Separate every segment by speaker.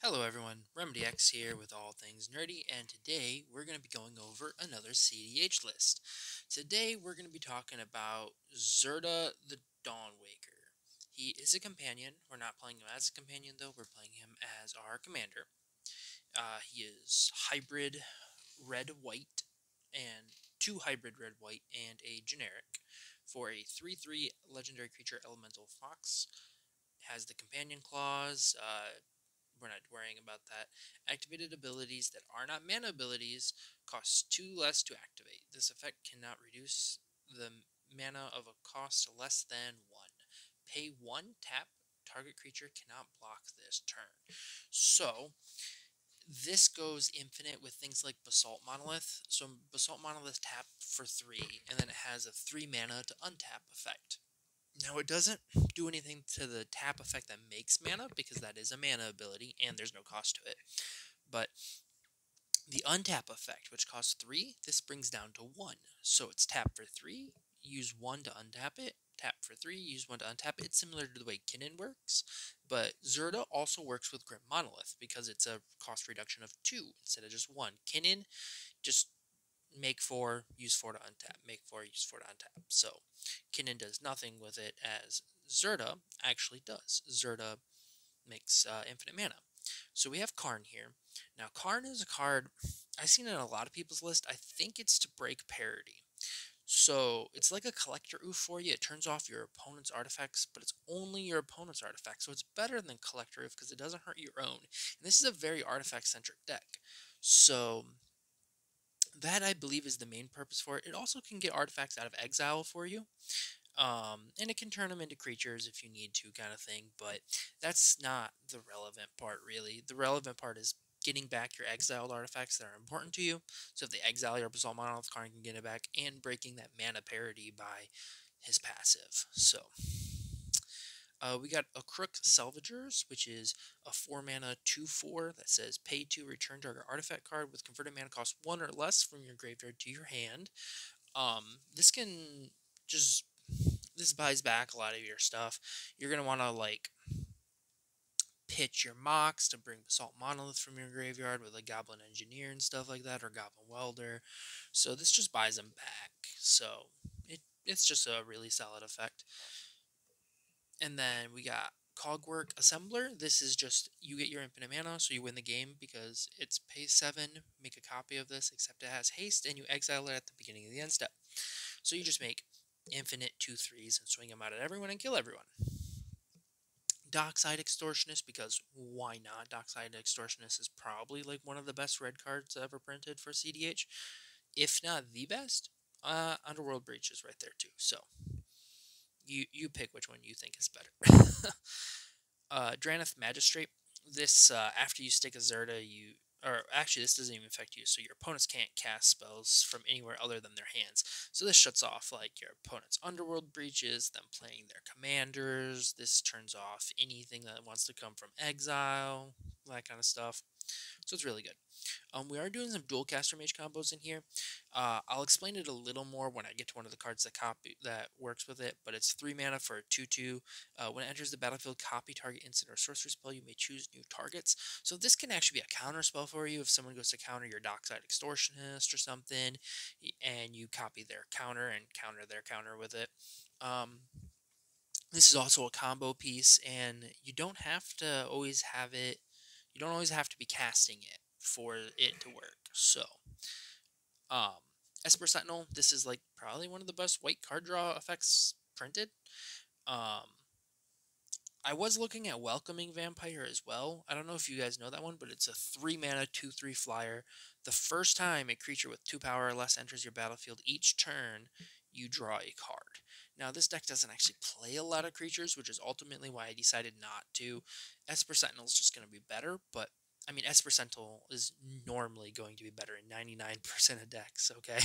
Speaker 1: Hello everyone, RemedyX here with all things nerdy, and today we're going to be going over another CEDH list. Today we're going to be talking about Zirda the Dawnwaker. He is a companion. We're not playing him as a companion though, we're playing him as our commander. He is hybrid red-white, and two hybrid red-white and a generic for a 3/3 legendary creature elemental fox. Has the companion clause. We're not worrying about that. Activated abilities that are not mana abilities cost 2 less to activate. This effect cannot reduce the mana of a cost less than 1. Pay 1, tap, target creature cannot block this turn. So, this goes infinite with things like Basalt Monolith. So, Basalt Monolith tap for 3, and then it has a 3 mana to untap effect. Now, it doesn't do anything to the tap effect that makes mana, because that is a mana ability, and there's no cost to it. But the untap effect, which costs 3, this brings down to 1. So it's tap for 3, use 1 to untap it, tap for 3, use 1 to untap it. It's similar to the way Kinnan works, but Zirda also works with Grim Monolith, because it's a cost reduction of 2 instead of just 1. Kinnan, just make 4, use 4 to untap, make 4, use 4 to untap. So Kinnan does nothing with it, as Zirda actually does. Zirda makes infinite mana. So we have Karn here. Now Karn is a card I've seen in a lot of people's list. I think it's to break parity. So it's like a collector oof for you. It turns off your opponent's artifacts, but it's only your opponent's artifacts. So it's better than collector oof because it doesn't hurt your own. And this is a very artifact-centric deck. So that, I believe, is the main purpose for it. It also can get artifacts out of exile for you. And it can turn them into creatures if you need to, kind of thing, but that's not the relevant part, really. The relevant part is getting back your exiled artifacts that are important to you. So if they exile your Basalt Monolith, Karn can get it back, and breaking that mana parity by his passive. So we got a Crook Salvagers, which is a 4-mana 2/4 that says pay to return target artifact card with converted mana cost 1 or less from your graveyard to your hand. This can just, this buys back a lot of your stuff. You're going to want to, like, pitch your Mox to bring Basalt Monolith from your graveyard with a Goblin Engineer and stuff like that, or Goblin Welder. So this just buys them back. So it's just a really solid effect. And then we got Cogwork Assembler. This is just, you get your infinite mana, so you win the game because it's pay 7, make a copy of this, except it has haste, and you exile it at the beginning of the end step. So you just make infinite 2/3s and swing them out at everyone and kill everyone. Dockside Extortionist, because why not? Dockside Extortionist is probably like one of the best red cards ever printed for CDH, if not the best. Underworld Breach is right there too, so you pick which one you think is better. Draneth Magistrate. This, after you stick a Zirda, or actually this doesn't even affect you, so your opponents can't cast spells from anywhere other than their hands. So this shuts off like your opponent's Underworld Breaches, them playing their commanders. This turns off anything that wants to come from exile, that kind of stuff. So it's really good. We are doing some dual caster mage combos in here. I'll explain it a little more when I get to one of the cards that works with it, but it's 3 mana for a 2/2. When it enters the battlefield, copy target instant or sorcery spell. You may choose new targets. So this can actually be a counter spell for you if someone goes to counter your Dockside Extortionist or something, and you copy their counter and counter their counter with it. This is also a combo piece, and you don't have to always have it. You don't always have to be casting it for it to work. So, Esper Sentinel, this is like probably one of the best white card draw effects printed. I was looking at Welcoming Vampire as well. I don't know if you guys know that one, but it's a 3 mana 2/3 flyer. The first time a creature with 2 power or less enters your battlefield each turn, you draw a card. Now, this deck doesn't actually play a lot of creatures, which is ultimately why I decided not to. Esper Sentinel is just going to be better, but I mean, Esper Sentinel is normally going to be better in 99% of decks, okay?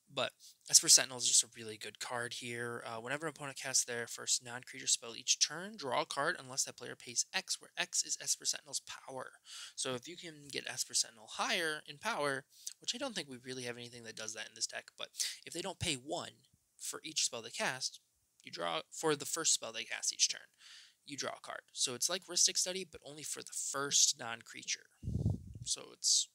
Speaker 1: But Esper Sentinel is just a really good card here. Whenever an opponent casts their first non-creature spell each turn, draw a card unless that player pays X, where X is Esper Sentinel's power. So if you can get Esper Sentinel higher in power, which I don't think we really have anything that does that in this deck, but if they don't pay 1 for each spell they cast, you draw for the first spell they cast each turn. you draw a card. So it's like Rhystic Study, but only for the first non-creature. So it's,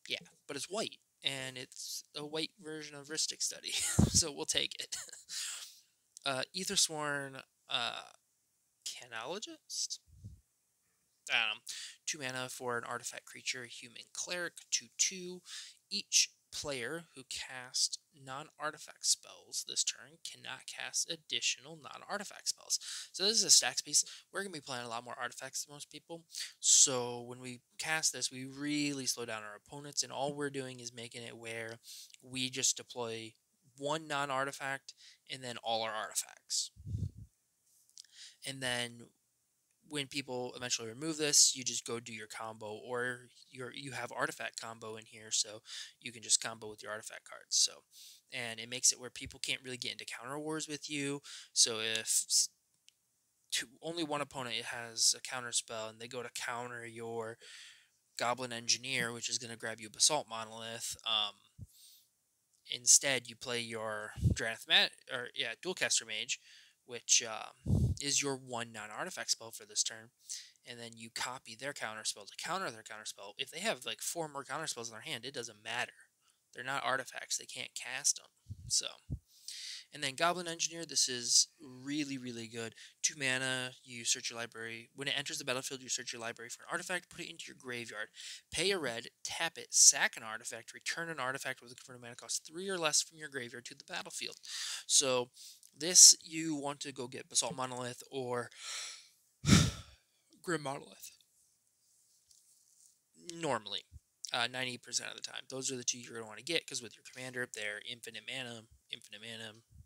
Speaker 1: yeah, but it's white, and it's a white version of Rhystic Study, so we'll take it. Aethersworn Canologist? I don't know. 2 mana for an artifact creature, human cleric, 2/2. Each player who casts non-artifact spells this turn cannot cast additional non-artifact spells. So this is a stack piece. We're going to be playing a lot more artifacts than most people. So when we cast this, we really slow down our opponents, and all we're doing is making it where we just deploy one non-artifact and then all our artifacts. And then when people eventually remove this, you just go do your combo, or you have artifact combo in here, so you can just combo with your artifact cards. So, and it makes it where people can't really get into counter wars with you. So if only one opponent has a counter spell and they go to counter your Goblin Engineer, which is going to grab you a Basalt Monolith, instead you play your Dualcaster Mage, which is your one non-artifact spell for this turn, and then you copy their counterspell to counter their counterspell. If they have like 4 more counterspells in their hand, it doesn't matter. They're not artifacts; they can't cast them. So, and then Goblin Engineer, this is really, really good. 2 mana, you search your library. When it enters the battlefield, you search your library for an artifact, put it into your graveyard, pay a red, tap it, sack an artifact, return an artifact with a converted mana cost 3 or less from your graveyard to the battlefield. So this, you want to go get Basalt Monolith or Grim Monolith. Normally, 90% of the time. Those are the 2 you're going to want to get, because with your commander, they're infinite mana,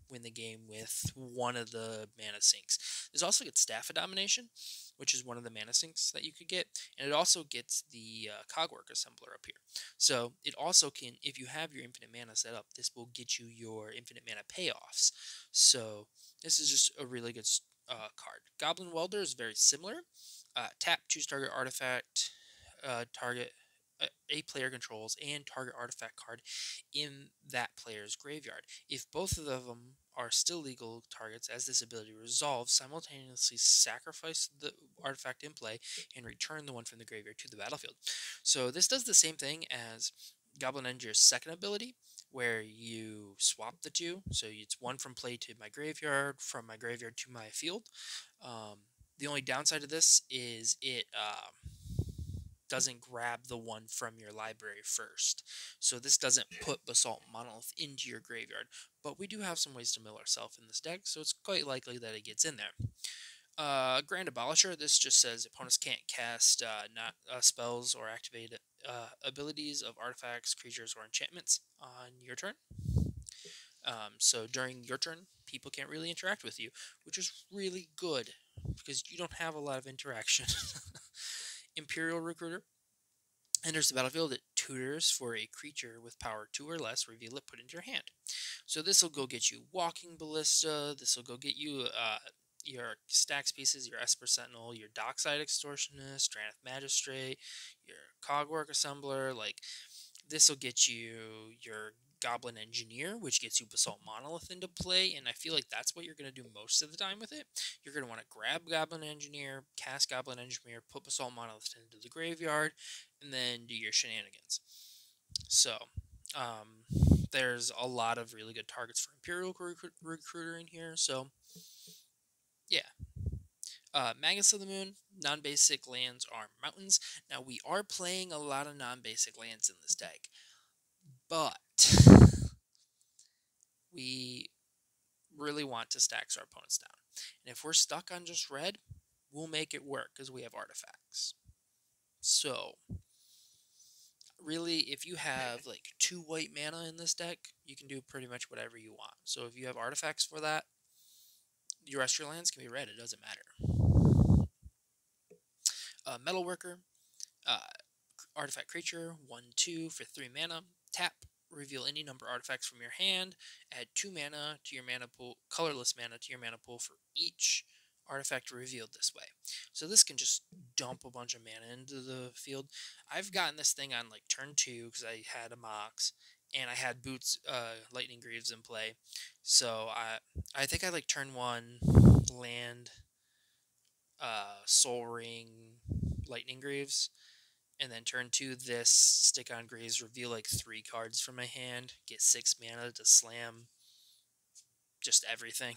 Speaker 1: win the game with one of the mana sinks. There's also gets Staff of Domination, which is one of the mana sinks that you could get, and it also gets the Cogwork Assembler up here. So it also can, if you have your infinite mana set up, this will get you your infinite mana payoffs. So this is just a really good card. Goblin Welder is very similar. Tap, choose target artifact, target a player controls, and target artifact card in that player's graveyard. If both of them are still legal targets as this ability resolves, simultaneously sacrifice the artifact in play and return the one from the graveyard to the battlefield. So this does the same thing as Goblin Engineer's second ability, where you swap the 2. So it's one from play to my graveyard, from my graveyard to my field. The only downside of this is it doesn't grab the one from your library first. So this doesn't put Basalt Monolith into your graveyard, but we do have some ways to mill ourselves in this deck, so it's quite likely that it gets in there. Grand Abolisher, this just says opponents can't cast spells or activate abilities of artifacts, creatures, or enchantments on your turn. So during your turn, people can't really interact with you, which is really good, because you don't have a lot of interaction. Imperial Recruiter enters the battlefield. It tutors for a creature with power 2 or less. Reveal it, put it into your hand. So this will go get you Walking Ballista. This will go get you your Stax pieces, your Esper Sentinel, your Dockside Extortionist, Drannith Magistrate, your Cogwork Assembler. Like, this will get you your Goblin Engineer, which gets you Basalt Monolith into play, and I feel like that's what you're going to do most of the time with it. You're going to want to grab Goblin Engineer, cast Goblin Engineer, put Basalt Monolith into the graveyard, and then do your shenanigans. So, there's a lot of really good targets for Imperial Recruiter in here, so, yeah. Magus of the Moon, non-basic lands are mountains. Now, we are playing a lot of non-basic lands in this deck, but we really want to stack our opponents down. And if we're stuck on just red, we'll make it work because we have artifacts. So, really, if you have like 2 white mana in this deck, you can do pretty much whatever you want. So if you have artifacts for that, the rest of your lands can be red. It doesn't matter. Metalworker, artifact creature, 1/2 for 3 mana. Tap, reveal any number of artifacts from your hand. Add 2 mana to your mana pool, colorless mana to your mana pool for each artifact revealed this way. So this can just dump a bunch of mana into the field. I've gotten this thing on like turn 2 because I had a Mox, and I had Boots, Lightning Greaves in play. So I think I like turn 1 land Soul Ring Lightning Greaves. And then turn 2 this, stick on Greaves, reveal like 3 cards from my hand, get 6 mana to slam just everything.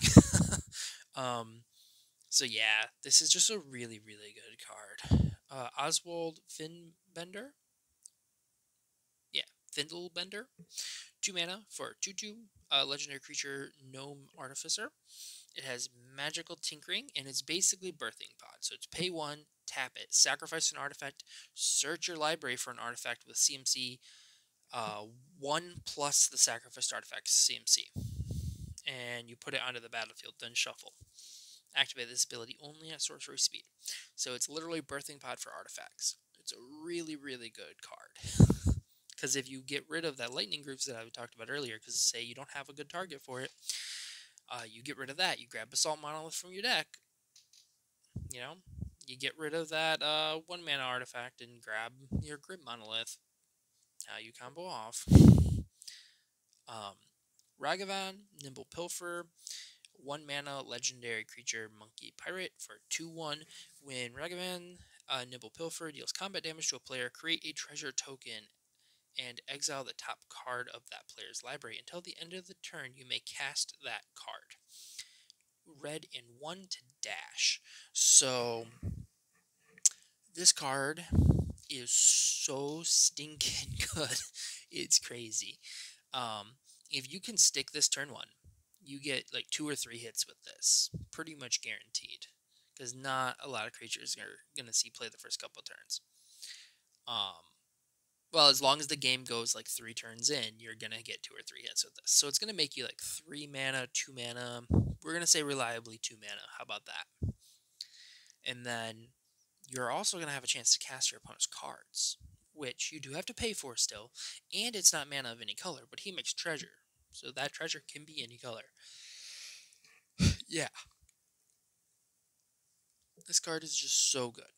Speaker 1: So yeah, this is just a really, really good card. Oswald Fin Bender? Yeah, Findle Bender. 2 mana for 2/2, legendary creature, Gnome Artificer. It has magical tinkering, and it's basically Birthing Pod. So it's pay 1, tap it, sacrifice an artifact, search your library for an artifact with CMC 1 plus the sacrificed artifact's CMC. And you put it onto the battlefield, then shuffle. Activate this ability only at sorcery speed. So it's literally Birthing Pod for artifacts. It's a really, really good card. Because if you get rid of that Lightning Greaves that I talked about earlier, because say you don't have a good target for it, you get rid of that. You grab Basalt Monolith from your deck. You know, you get rid of that 1 mana artifact and grab your Grid Monolith. Now you combo off. Ragavan, Nimble Pilfer, 1 mana legendary creature Monkey Pirate for 2/1. When Ragavan, Nimble Pilfer deals combat damage to a player, create a treasure token and exile the top card of that player's library. Until the end of the turn, you may cast that card. Red and 1 to dash. So this card is so stinking good. It's crazy. If you can stick this turn 1, you get like 2 or 3 hits with this. Pretty much guaranteed. Because not a lot of creatures are going to see play the first couple turns. Well, as long as the game goes like 3 turns in, you're going to get 2 or 3 hits with this. So it's going to make you like 3 mana, 2 mana. We're going to say reliably 2 mana. How about that? And then you're also going to have a chance to cast your opponent's cards, which you do have to pay for still. And it's not mana of any color, but he makes treasure. So that treasure can be any color. Yeah. This card is just so good.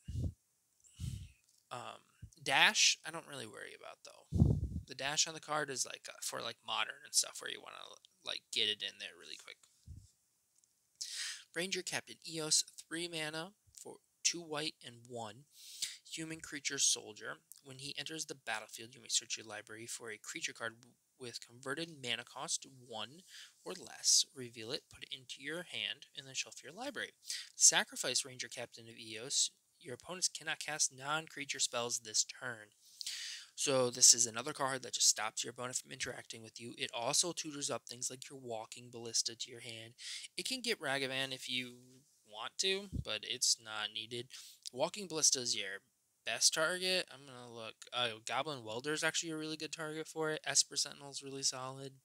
Speaker 1: Dash, I don't really worry about though. The dash on the card is like for like modern and stuff where you want to like get it in there really quick. Ranger Captain Eos, 3 mana for 2 white and 1. Human creature soldier. When he enters the battlefield, you may search your library for a creature card with converted mana cost 1 or less. Reveal it, put it into your hand, and then shuffle your library. Sacrifice Ranger Captain of Eos. Your opponents cannot cast non-creature spells this turn. So this is another card that just stops your opponent from interacting with you. It also tutors up things like your Walking Ballista to your hand. It can get Ragavan if you want to, but it's not needed. Walking Ballista is your best target. I'm going to look. Goblin Welder is actually a really good target for it. Esper Sentinel is really solid.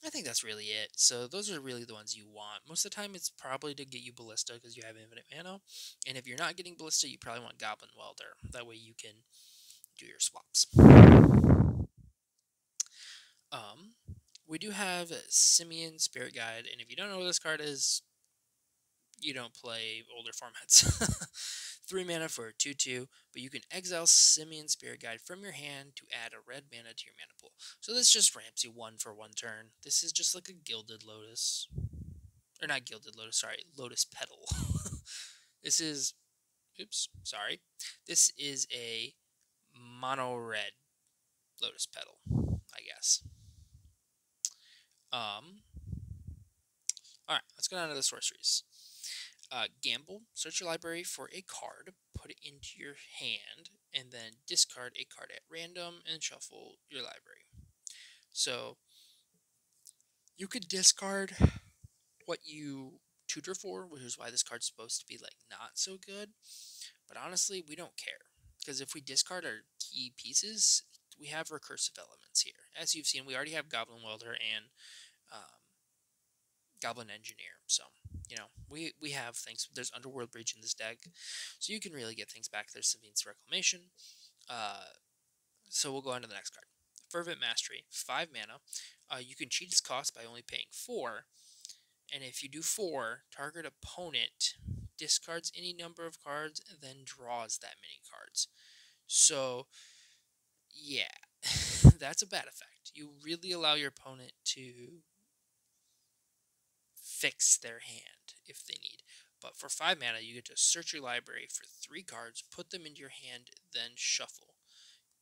Speaker 1: I think that's really it. So those are really the ones you want. Most of the time, it's probably to get you Ballista because you have infinite mana. And if you're not getting Ballista, you probably want Goblin Welder. That way you can do your swaps. We do have Simian Spirit Guide, and if you don't know what this card is, you don't play older formats. 3 mana for 2/2, but you can exile Simian Spirit Guide from your hand to add a red mana to your mana pool. So this just ramps you 1 for 1 turn. This is just like a Gilded Lotus. Or not Gilded Lotus, sorry, Lotus Petal. This is, this is a mono red Lotus Petal, I guess. Alright, let's go down to the sorceries. Gamble, search your library for a card, put it into your hand, and then discard a card at random and shuffle your library. So, you could discard what you tutor for, which is why this card's supposed to be like not so good, but honestly, we don't care. Because if we discard our key pieces, we have recursive elements here. As you've seen, we already have Goblin Welder and Goblin Engineer, so, you know, we have things. There's Underworld Breach in this deck, so you can really get things back. There's Simian's Reclamation. So we'll go on to the next card. Fervent Mastery, 5 mana. You can cheat its cost by only paying 4, and if you do 4, target opponent discards any number of cards and then draws that many cards. So, yeah, that's a bad effect. You really allow your opponent to fix their hand if they need. But for 5 mana, you get to search your library for 3 cards, put them into your hand, then shuffle.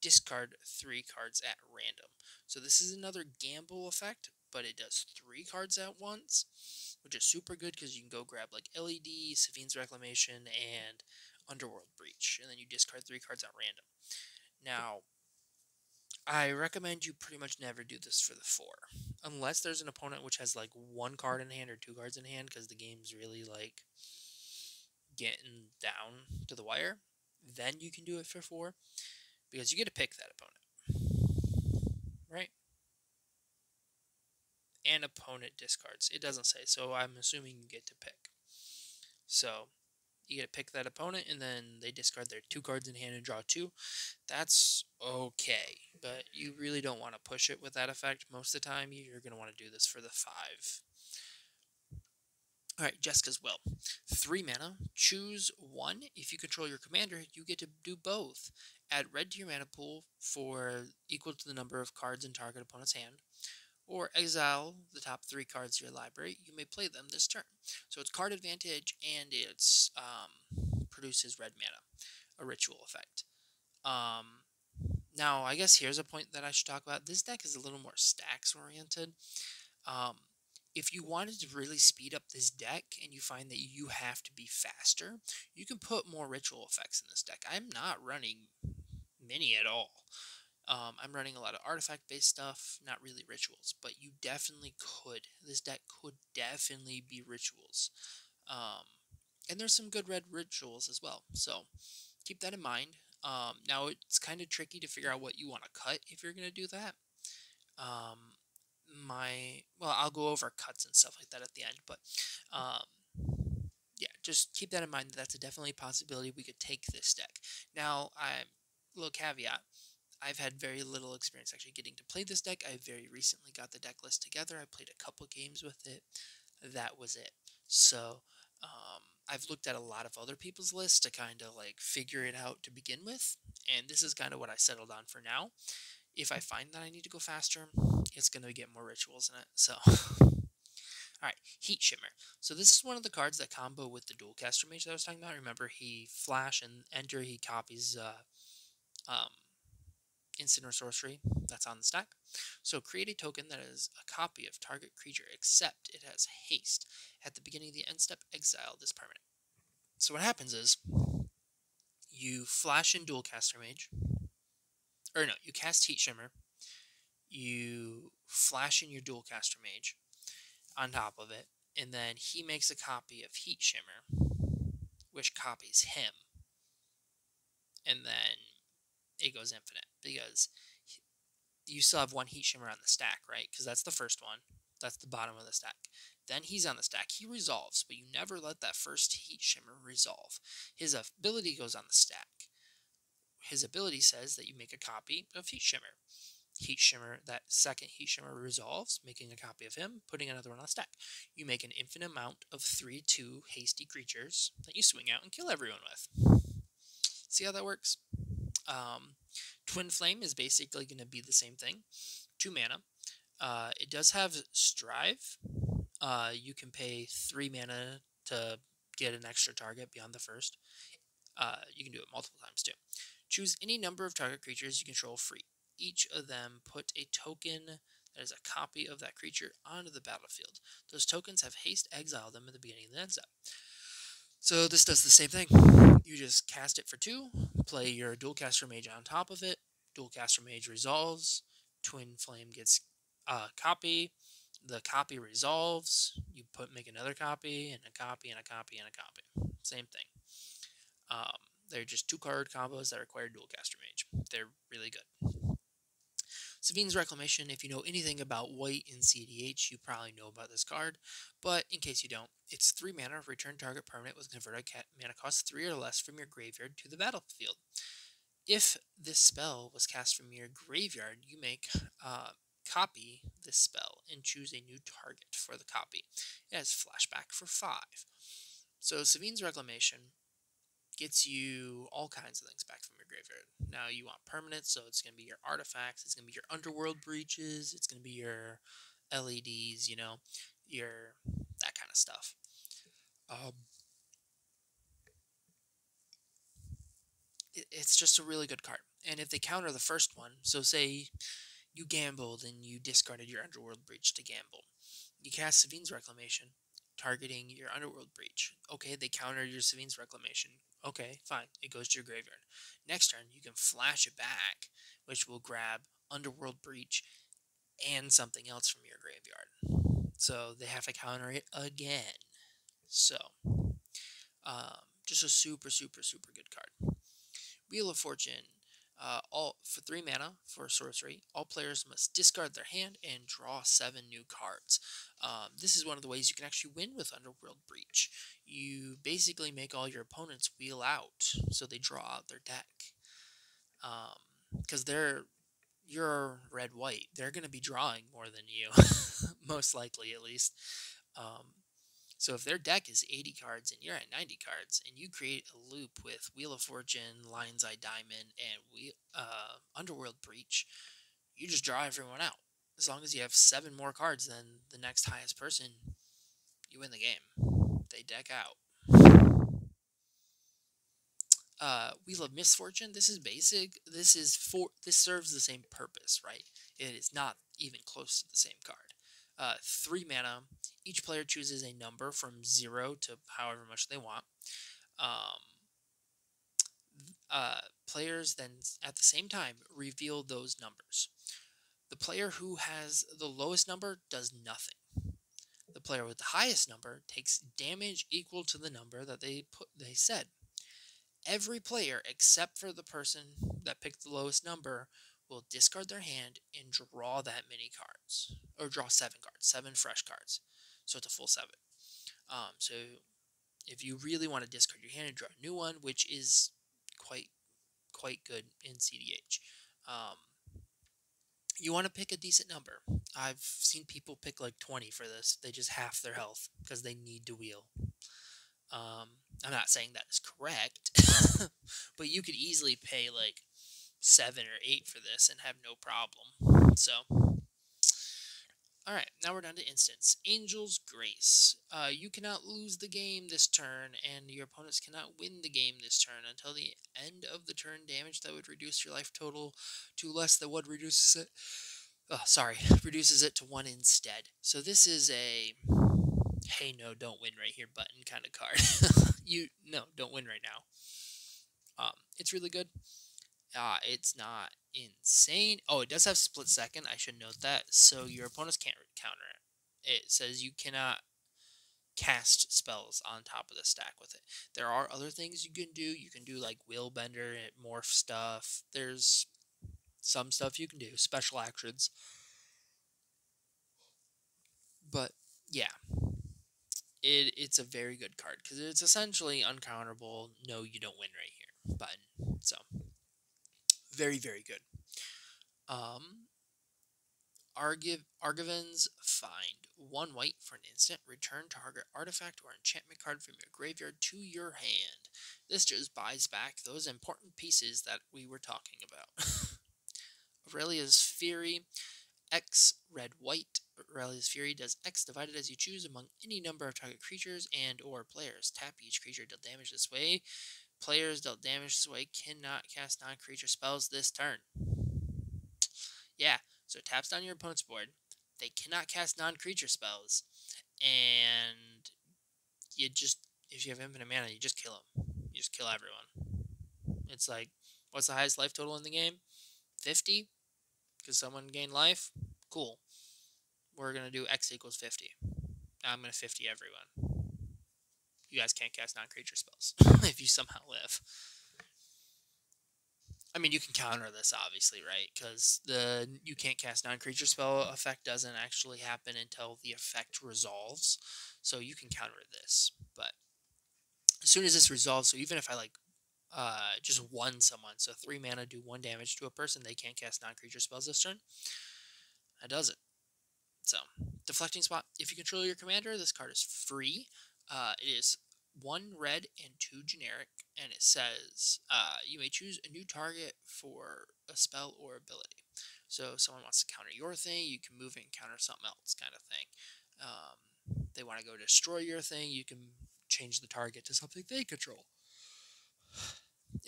Speaker 1: Discard 3 cards at random. So this is another gamble effect, but it does 3 cards at once, which is super good because you can go grab like LED, Savine's Reclamation, and Underworld Breach, and then you discard 3 cards at random. Now, I recommend you pretty much never do this for the 4. Unless there's an opponent which has like 1 card in hand or 2 cards in hand, because the game's really like getting down to the wire, then you can do it for 4, because you get to pick that opponent, right? And opponent discards. It doesn't say, so I'm assuming you get to pick. So you get to pick that opponent, and then they discard their 2 cards in hand and draw 2. That's okay, but you really don't want to push it with that effect. Most of the time, you're going to want to do this for the 5. Alright, Jessica's Will. 3 mana, choose 1. If you control your commander, you get to do both. Add red to your mana pool for equal to the number of cards in target opponent's hand, or exile the top 3 cards of your library. You may play them this turn. So it's card advantage, and it's produces red mana, a ritual effect. Now, I guess here's a point that I should talk about. This deck is a little more stacks-oriented. If you wanted to really speed up this deck and you find that you have to be faster, you can put more ritual effects in this deck. I'm not running many at all. I'm running a lot of artifact-based stuff, not really rituals, but you definitely could. This deck could definitely be rituals. And there's some good red rituals as well, so keep that in mind. Now, it's kind of tricky to figure out what you want to cut if you're going to do that. I'll go over cuts and stuff like that at the end, but yeah, just keep that in mind. That's definitely a possibility. We could take this deck. Now, little caveat, I've had very little experience actually getting to play this deck. I very recently got the deck list together. I played a couple games with it. That was it. So, I've looked at a lot of other people's lists to kind of like figure it out to begin with, and this is kind of what I settled on for now. If I find that I need to go faster, it's going to get more rituals in it. So, alright, Heat Shimmer. So this is one of the cards that combo with the Dualcaster Mage that I was talking about. Remember, he flash and enter, he copies instant or sorcery that's on the stack. So create a token that is a copy of target creature, except it has haste. At the beginning of the end step, exile this permanent. So what happens is, you flash in Dualcaster Mage, or no, you cast Heat Shimmer, you flash in your Dualcaster Mage on top of it, and then he makes a copy of Heat Shimmer, which copies him, and then it goes infinite, because you still have 1 Heat Shimmer on the stack, right? Because that's the first one. That's the bottom of the stack. Then he's on the stack. He resolves, but you never let that first Heat Shimmer resolve. His ability goes on the stack. His ability says that you make a copy of Heat Shimmer. Heat Shimmer, that second Heat Shimmer resolves, making a copy of him, putting another one on the stack. You make an infinite amount of 3/2 hasty creatures that you swing out and kill everyone with. See how that works? Twin Flame is basically going to be the same thing. 2 mana. It does have Strive. You can pay 3 mana to get an extra target beyond the first. You can do it multiple times too. Choose any number of target creatures you control free. Each of them put a token that is a copy of that creature onto the battlefield. Those tokens have haste, exile them at the beginning of the end step. So this does the same thing. You just cast it for 2, play your Dualcaster Mage on top of it. Dualcaster Mage resolves. Twin Flame gets a copy. The copy resolves. You make another copy, and a copy, and a copy, and a copy. Same thing. They're just 2-card combos that require Dualcaster Mage. They're really good. Savine's Reclamation, if you know anything about white in CEDH, you probably know about this card, but in case you don't, it's 3 mana, return target permanent with converted mana cost 3 or less from your graveyard to the battlefield. If this spell was cast from your graveyard, you make copy this spell and choose a new target for the copy. It has flashback for 5. So Savine's Reclamation gets you all kinds of things back from your graveyard. Now you want permanents, so it's going to be your artifacts, it's going to be your Underworld Breaches, it's going to be your LEDs, you know, that kind of stuff. it's just a really good card. And if they counter the first one, so say you gambled and you discarded your Underworld Breach to gamble. You cast Savine's Reclamation, targeting your Underworld Breach. Okay, they counter your Savine's Reclamation. Okay, fine. It goes to your graveyard. Next turn, you can flash it back, which will grab Underworld Breach and something else from your graveyard. So they have to counter it again. So, just a super, super, super good card. Wheel of Fortune. All for 3 mana for sorcery. All players must discard their hand and draw 7 new cards. This is one of the ways you can actually win with Underworld Breach. You basically make all your opponents wheel out, so they draw out their deck. Because you're red-white, they're going to be drawing more than you, most likely at least. So if their deck is 80 cards and you're at 90 cards, and you create a loop with Wheel of Fortune, Lion's Eye Diamond, and Underworld Breach, you just draw everyone out. As long as you have 7 more cards than the next highest person, you win the game. They deck out. Wheel of Misfortune, this is basic. This serves the same purpose, right? It is not even close to the same card. 3 mana. Each player chooses a number from 0 to however much they want. Players then, at the same time, reveal those numbers. The player who has the lowest number does nothing. The player with the highest number takes damage equal to the number that they said. Every player, except for the person that picked the lowest number, will discard their hand and draw that many cards. Or draw 7 cards. 7 fresh cards. So it's a full 7. So if you really want to discard your hand and draw a new one, which is quite good in CEDH, you want to pick a decent number. I've seen people pick like 20 for this. They just half their health because they need to wheel. I'm not saying that is correct, but you could easily pay like 7 or 8 for this and have no problem. So, alright, now we're down to instance. Angel's Grace. You cannot lose the game this turn, and your opponents cannot win the game this turn until the end of the turn. Damage that would reduce your life total to less than what reduces it. Reduces it to 1 instead. So this is a hey, no, don't win right here button kind of card. Don't win right now. It's really good. It's not insane. Oh, it does have split second. I should note that. So your opponents can't counter it. It says you cannot cast spells on top of the stack with it. There are other things you can do. You can do like Will Bender and morph stuff. There's some stuff you can do. Special actions. But yeah. It's a very good card because it's essentially uncounterable. No, you don't win right here button. So very, very good. Argivan's Find. 1 white for an instant. Return target artifact or enchantment card from your graveyard to your hand. This just buys back those important pieces that we were talking about. Aurelia's Fury. X red white. Aurelia's Fury does X divided as you choose among any number of target creatures and or players. Tap each creature dealt damage this way. Players dealt damage this way cannot cast non-creature spells this turn. Yeah, so it taps down your opponent's board. They cannot cast non-creature spells. And if you have infinite mana, you just kill them. You just kill everyone. It's like, what's the highest life total in the game? 50? Because someone gained life? Cool. We're going to do X equals 50. I'm going to 50 everyone. You guys can't cast non-creature spells if you somehow live. I mean, you can counter this, obviously, right? Because the you can't cast non-creature spell effect doesn't actually happen until the effect resolves. So you can counter this. But as soon as this resolves, so even if I just won someone, so 3 mana, do 1 damage to a person, they can't cast non-creature spells this turn. That does it. So, Deflecting Spot. If you control your commander, this card is free. It is 1 red and 2 generic, and it says you may choose a new target for a spell or ability. So if someone wants to counter your thing, you can move it and counter something else kind of thing. They want to go destroy your thing, you can change the target to something they control.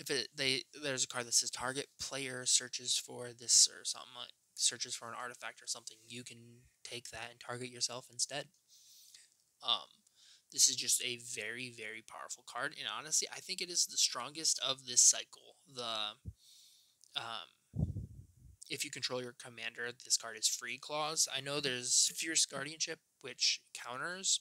Speaker 1: there's a card that says target player searches for this or something, like searches for an artifact or something, you can take that and target yourself instead. This is just a very, very powerful card, and honestly, I think it is the strongest of this cycle. If you control your commander, this card is free clause. I know there's Fierce Guardianship, which counters,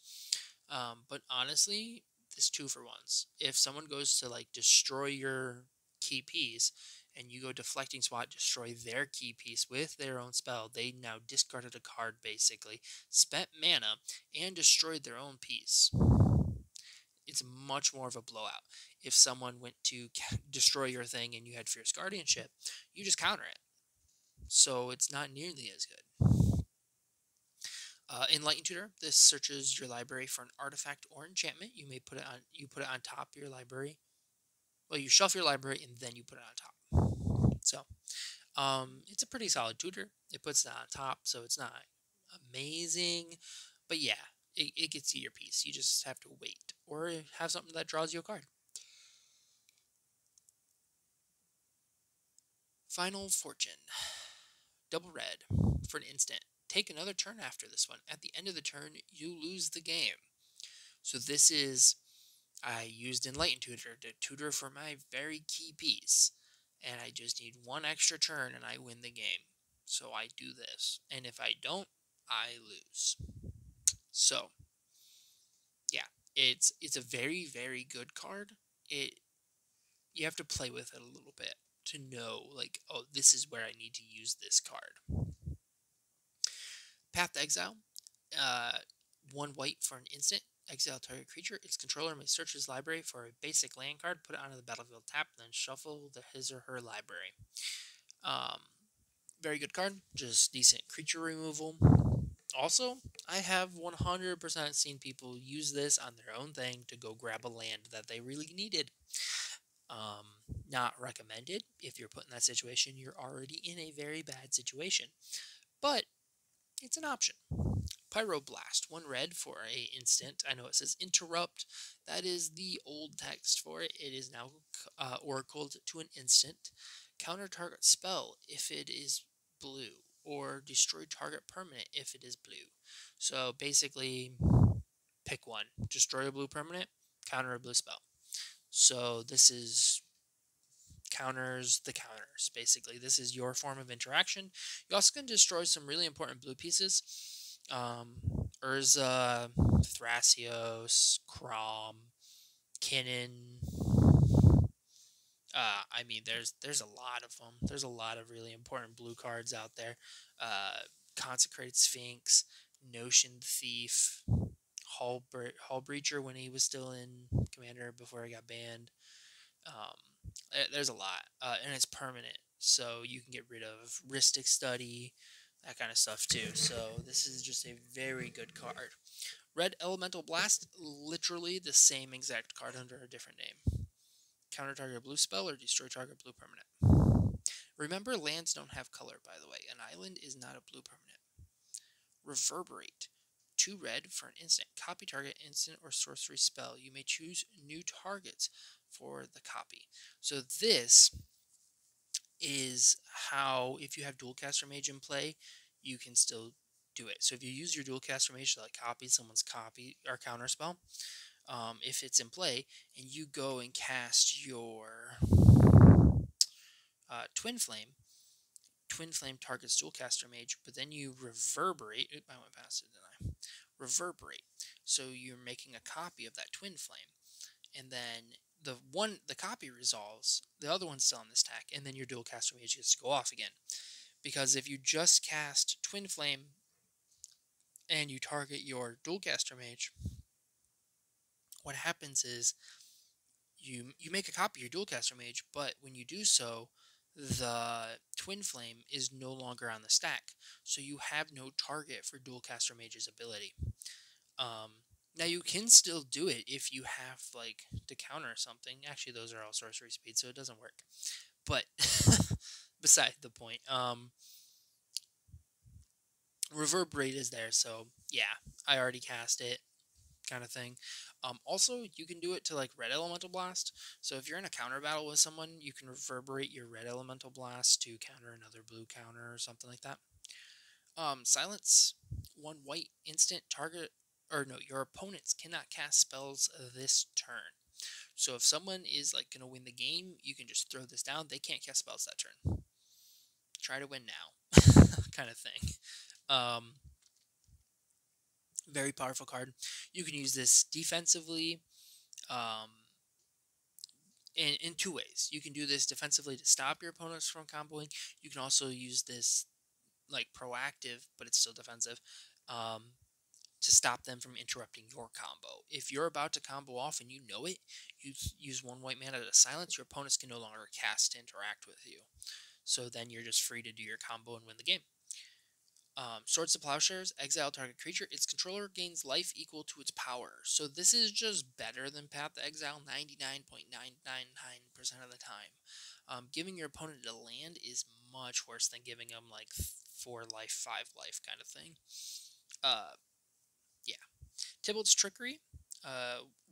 Speaker 1: but honestly, this 2-for-1s. If someone goes to like destroy your key piece, and you go deflecting swat, destroy their key piece with their own spell, they now discarded a card basically, spent mana, and destroyed their own piece. It's much more of a blowout. If someone went to destroy your thing and you had Fierce Guardianship, you just counter it. So it's not nearly as good. Enlightened Tutor. This searches your library for an artifact or enchantment. You may put it on top of your library. Well, you shelf your library and then you put it on top. So it's a pretty solid tutor. It puts it on top, so it's not amazing, but yeah, it gets you your piece. You just have to wait or have something that draws you a card. Final Fortune. Double red for an instant. Take another turn after this one. At the end of the turn, you lose the game. So this is, I used Enlightened Tutor to tutor for my very key piece, and I just need one extra turn and I win the game. So I do this, and if I don't, I lose. So yeah, it's a very, very good card. You have to play with it a little bit to know, like, oh, this is where I need to use this card. Path to Exile. 1 white for an instant. Exile target creature. Its controller may search his library for a basic land card, put it onto the battlefield tap, then shuffle his or her library. Very good card. Just decent creature removal. Also, I have 100% seen people use this on their own thing to go grab a land that they really needed. Not recommended. If you're put in that situation, you're already in a very bad situation. But it's an option. Pyroblast, 1 red for a instant. I know it says interrupt. That is the old text for it. It is now oracled to an instant. Counter target spell if it is blue, or destroy target permanent if it is blue. So basically, pick one. Destroy a blue permanent, counter a blue spell. So this is counters the counters, basically. This is your form of interaction. You also can destroy some really important blue pieces. Urza, Thrasios, Crom, Kinnan. I mean, there's a lot of them. There's a lot of really important blue cards out there. Consecrated Sphinx, Notion Thief, Hull Breacher when he was still in Commander before he got banned. There's a lot, and it's permanent, so you can get rid of Rhystic Study, that kind of stuff too. So this is just a very good card. Red Elemental Blast, literally the same exact card under a different name. Counter target blue spell or destroy target blue permanent. Remember, lands don't have color, by the way. An island is not a blue permanent. Reverberate. 2 red for an instant. Copy target instant or sorcery spell. You may choose new targets for the copy. So this is how, if you have Dualcaster Mage in play, you can still do it. So if you use your Dualcaster Mage to like copy someone's copy or counter spell, if it's in play, and you go and cast your Twin Flame targets Dualcaster Mage, but then you reverberate. I went past it, didn't I? Reverberate. So you're making a copy of that Twin Flame, and then the copy resolves, the other one's still on this stack, and then your Dualcaster Mage gets to go off again. Because if you just cast Twin Flame and you target your Dualcaster Mage, what happens is you make a copy of your Dualcaster Mage, but when you do so, the Twin Flame is no longer on the stack, so you have no target for Dualcaster Mage's ability. Now you can still do it if you have like to counter something. Actually, those are all sorcery speed, so it doesn't work. But beside the point, Reverberate is there, so yeah, I already cast it, kind of thing. Also, you can do it to like red elemental blast. So if you're in a counter battle with someone, you can reverberate your red elemental blast to counter another blue counter or something like that. Silence, one white instant target, or no, your opponents cannot cast spells this turn. So if someone is like gonna win the game, you can just throw this down. They can't cast spells that turn. Try to win now, kind of thing. Very powerful card. You can use this defensively. In two ways. You can do this defensively to stop your opponents from comboing. You can also use this like proactive, but it's still defensive, to stop them from interrupting your combo. If you're about to combo off and you know it, you use one white mana to silence. Your opponents can no longer cast to interact with you. So then you're just free to do your combo and win the game. Swords to Plowshares, exile target creature. Its controller gains life equal to its power. So this is just better than Path to Exile 99.999% of the time. Giving your opponent a land is much worse than giving them like 4 life, 5 life kind of thing. Yeah. Tibble's Trickery,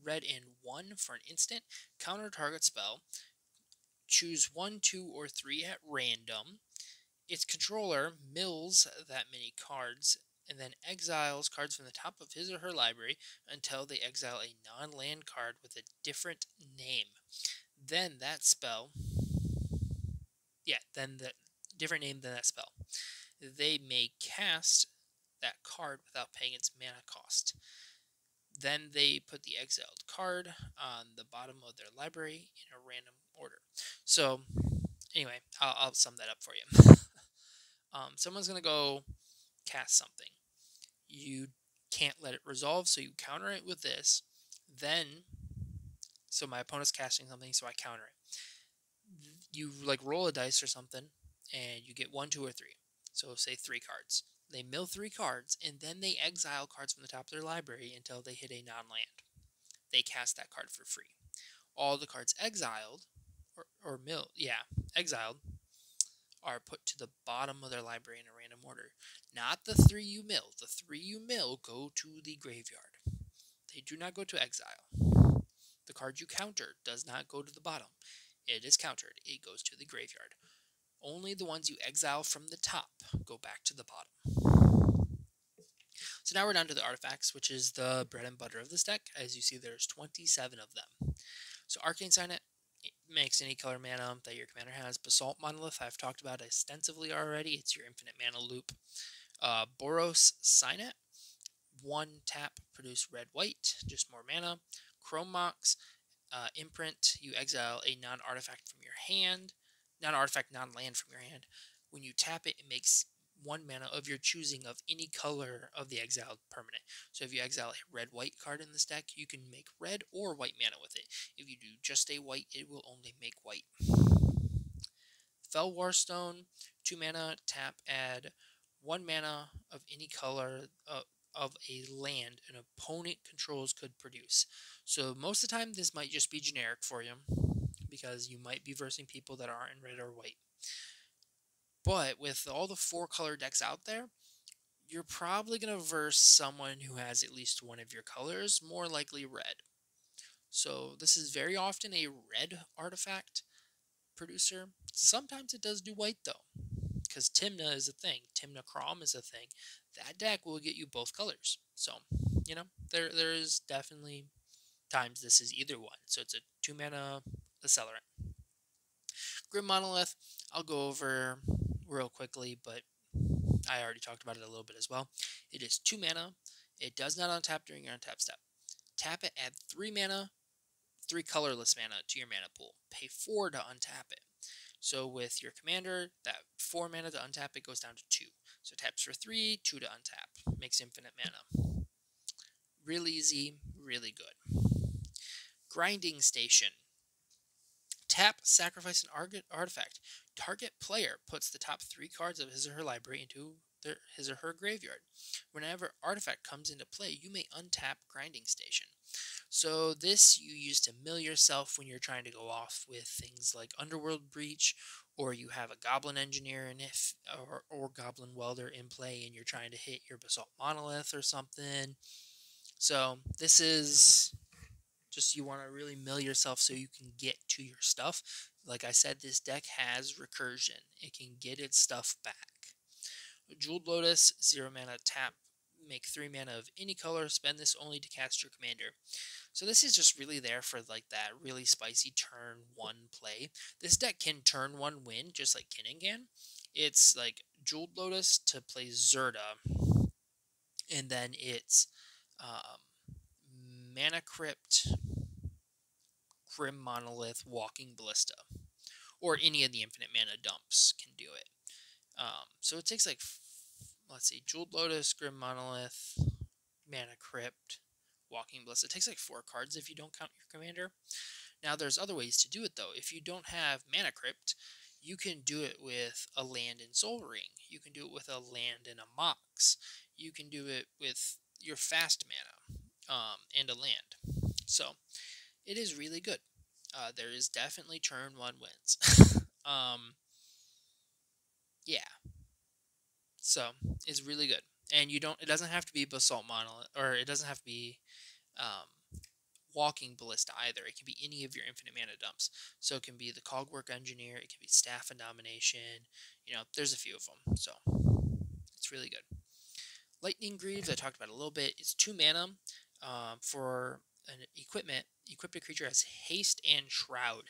Speaker 1: red and 1 for an instant. Counter target spell. Choose 1, 2, or 3 at random. Its controller mills that many cards and then exiles cards from the top of his or her library until they exile a non-land card with a different name. Then that spell, then the different name than that spell. They may cast that card without paying its mana cost. Then they put the exiled card on the bottom of their library in a random order. So, anyway, I'll sum that up for you. Someone's going to go cast something. You can't let it resolve, so you counter it with this. Then, so my opponent's casting something, so I counter it. You like roll a dice or something, and you get 1, 2, or 3. So say 3 cards. They mill 3 cards, and then they exile cards from the top of their library until they hit a non-land. They cast that card for free. All the cards exiled, exiled, are put to the bottom of their library in a random order. Not the 3 you mill. The 3 you mill go to the graveyard. They do not go to exile. The card you counter does not go to the bottom. It is countered. It goes to the graveyard. Only the ones you exile from the top go back to the bottom. So now we're down to the artifacts, which is the bread and butter of this deck. As you see, there's 27 of them. So Arcane Signet, it makes any color mana that your commander has. Basalt Monolith, I've talked about extensively already. It's your infinite mana loop. Boros Signet, 1 tap, produce red-white, just more mana. Chrome Mox, imprint, you exile a non-artifact from your hand. Non-artifact, non-land from your hand. When you tap it, it makes 1 mana of your choosing of any color of the exiled permanent. So if you exile a red-white card in this deck, you can make red or white mana with it. If you do just a white, it will only make white. Fel Warstone, 2 mana, tap, add 1 mana of any color of a land an opponent controls could produce. So most of the time, this might just be generic for you, because you might be versing people that aren't in red or white. But with all the 4-color decks out there, you're probably going to verse someone who has at least one of your colors, more likely red. So this is very often a red artifact producer. Sometimes it does do white, though, because Tymna is a thing. Tymna Crom is a thing. That deck will get you both colors. So, there is definitely times this is either one. So it's a 2-mana Accelerant. Grim Monolith, I'll go over real quickly, but I already talked about it a little bit as well. It is 2 mana. It does not untap during your untap step. Tap it, add 3 mana, 3 colorless mana to your mana pool. Pay 4 to untap it. So with your commander, that 4 mana to untap it goes down to 2. So taps for 3, 2 to untap. Makes infinite mana. Real easy, really good. Grinding Station. Tap, sacrifice an artifact. Target player puts the top 3 cards of his or her library into his or her graveyard. Whenever artifact comes into play, you may untap Grinding Station. So this you use to mill yourself when you're trying to go off with things like Underworld Breach, or you have a Goblin Engineer or Goblin Welder in play and you're trying to hit your Basalt Monolith or something. So this is Just you want to really mill yourself so you can get to your stuff. Like I said, this deck has recursion. It can get its stuff back. Jeweled Lotus, 0 mana, tap, make 3 mana of any color, spend this only to cast your commander. So this is just really there for like that really spicy turn 1 play. This deck can turn 1 win, just like Kinnan can. It's like Jeweled Lotus to play Zirda, and then it's Mana Crypt, Grim Monolith, Walking Ballista, or any of the infinite mana dumps can do it. So it takes like, let's see, Jeweled Lotus, Grim Monolith, Mana Crypt, Walking Ballista. It takes like 4 cards if you don't count your commander. Now there's other ways to do it though. If you don't have Mana Crypt, you can do it with a land and Soul Ring. You can do it with a land and a Mox. You can do it with your fast mana and a land. So it is really good. There is definitely turn 1 wins. Yeah. So it's really good. And it doesn't have to be Basalt Monolith, or it doesn't have to be Walking Ballista either. It can be any of your infinite mana dumps. So it can be the Cogwork Engineer, it can be Staff of Domination, there's a few of them. So it's really good. Lightning Greaves, I talked about a little bit. It's 2 mana for an equipment. Equipped a creature has haste and shroud.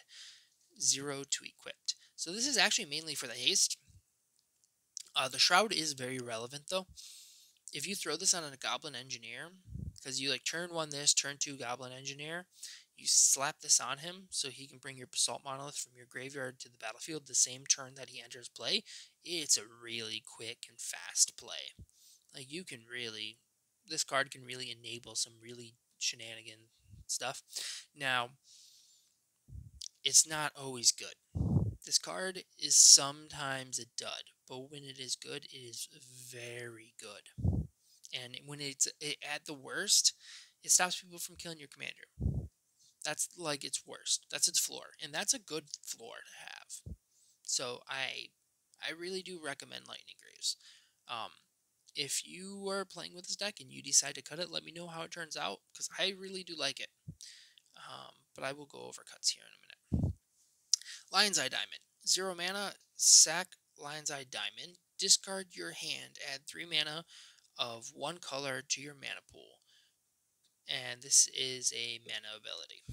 Speaker 1: 0 to equipped. So this is actually mainly for the haste. The shroud is very relevant though. If you throw this on a Goblin Engineer, because you like turn 1 this, turn 2 Goblin Engineer, you slap this on him so he can bring your Basalt Monolith from your graveyard to the battlefield the same turn that he enters play. It's a really quick and fast play. Like this card can really enable some really shenanigan stuff. Now, it's not always good. This card is sometimes a dud, but when it is good, it is very good. And when it's at the worst, it stops people from killing your commander. That's like its worst. That's its floor, and that's a good floor to have. So I really do recommend Lightning Greaves. If you are playing with this deck and you decide to cut it, let me know how it turns out, because I really do like it. But I will go over cuts here in a minute. Lion's Eye Diamond. 0 mana, sack Lion's Eye Diamond, discard your hand, add 3 mana of 1 color to your mana pool. And this is a mana ability.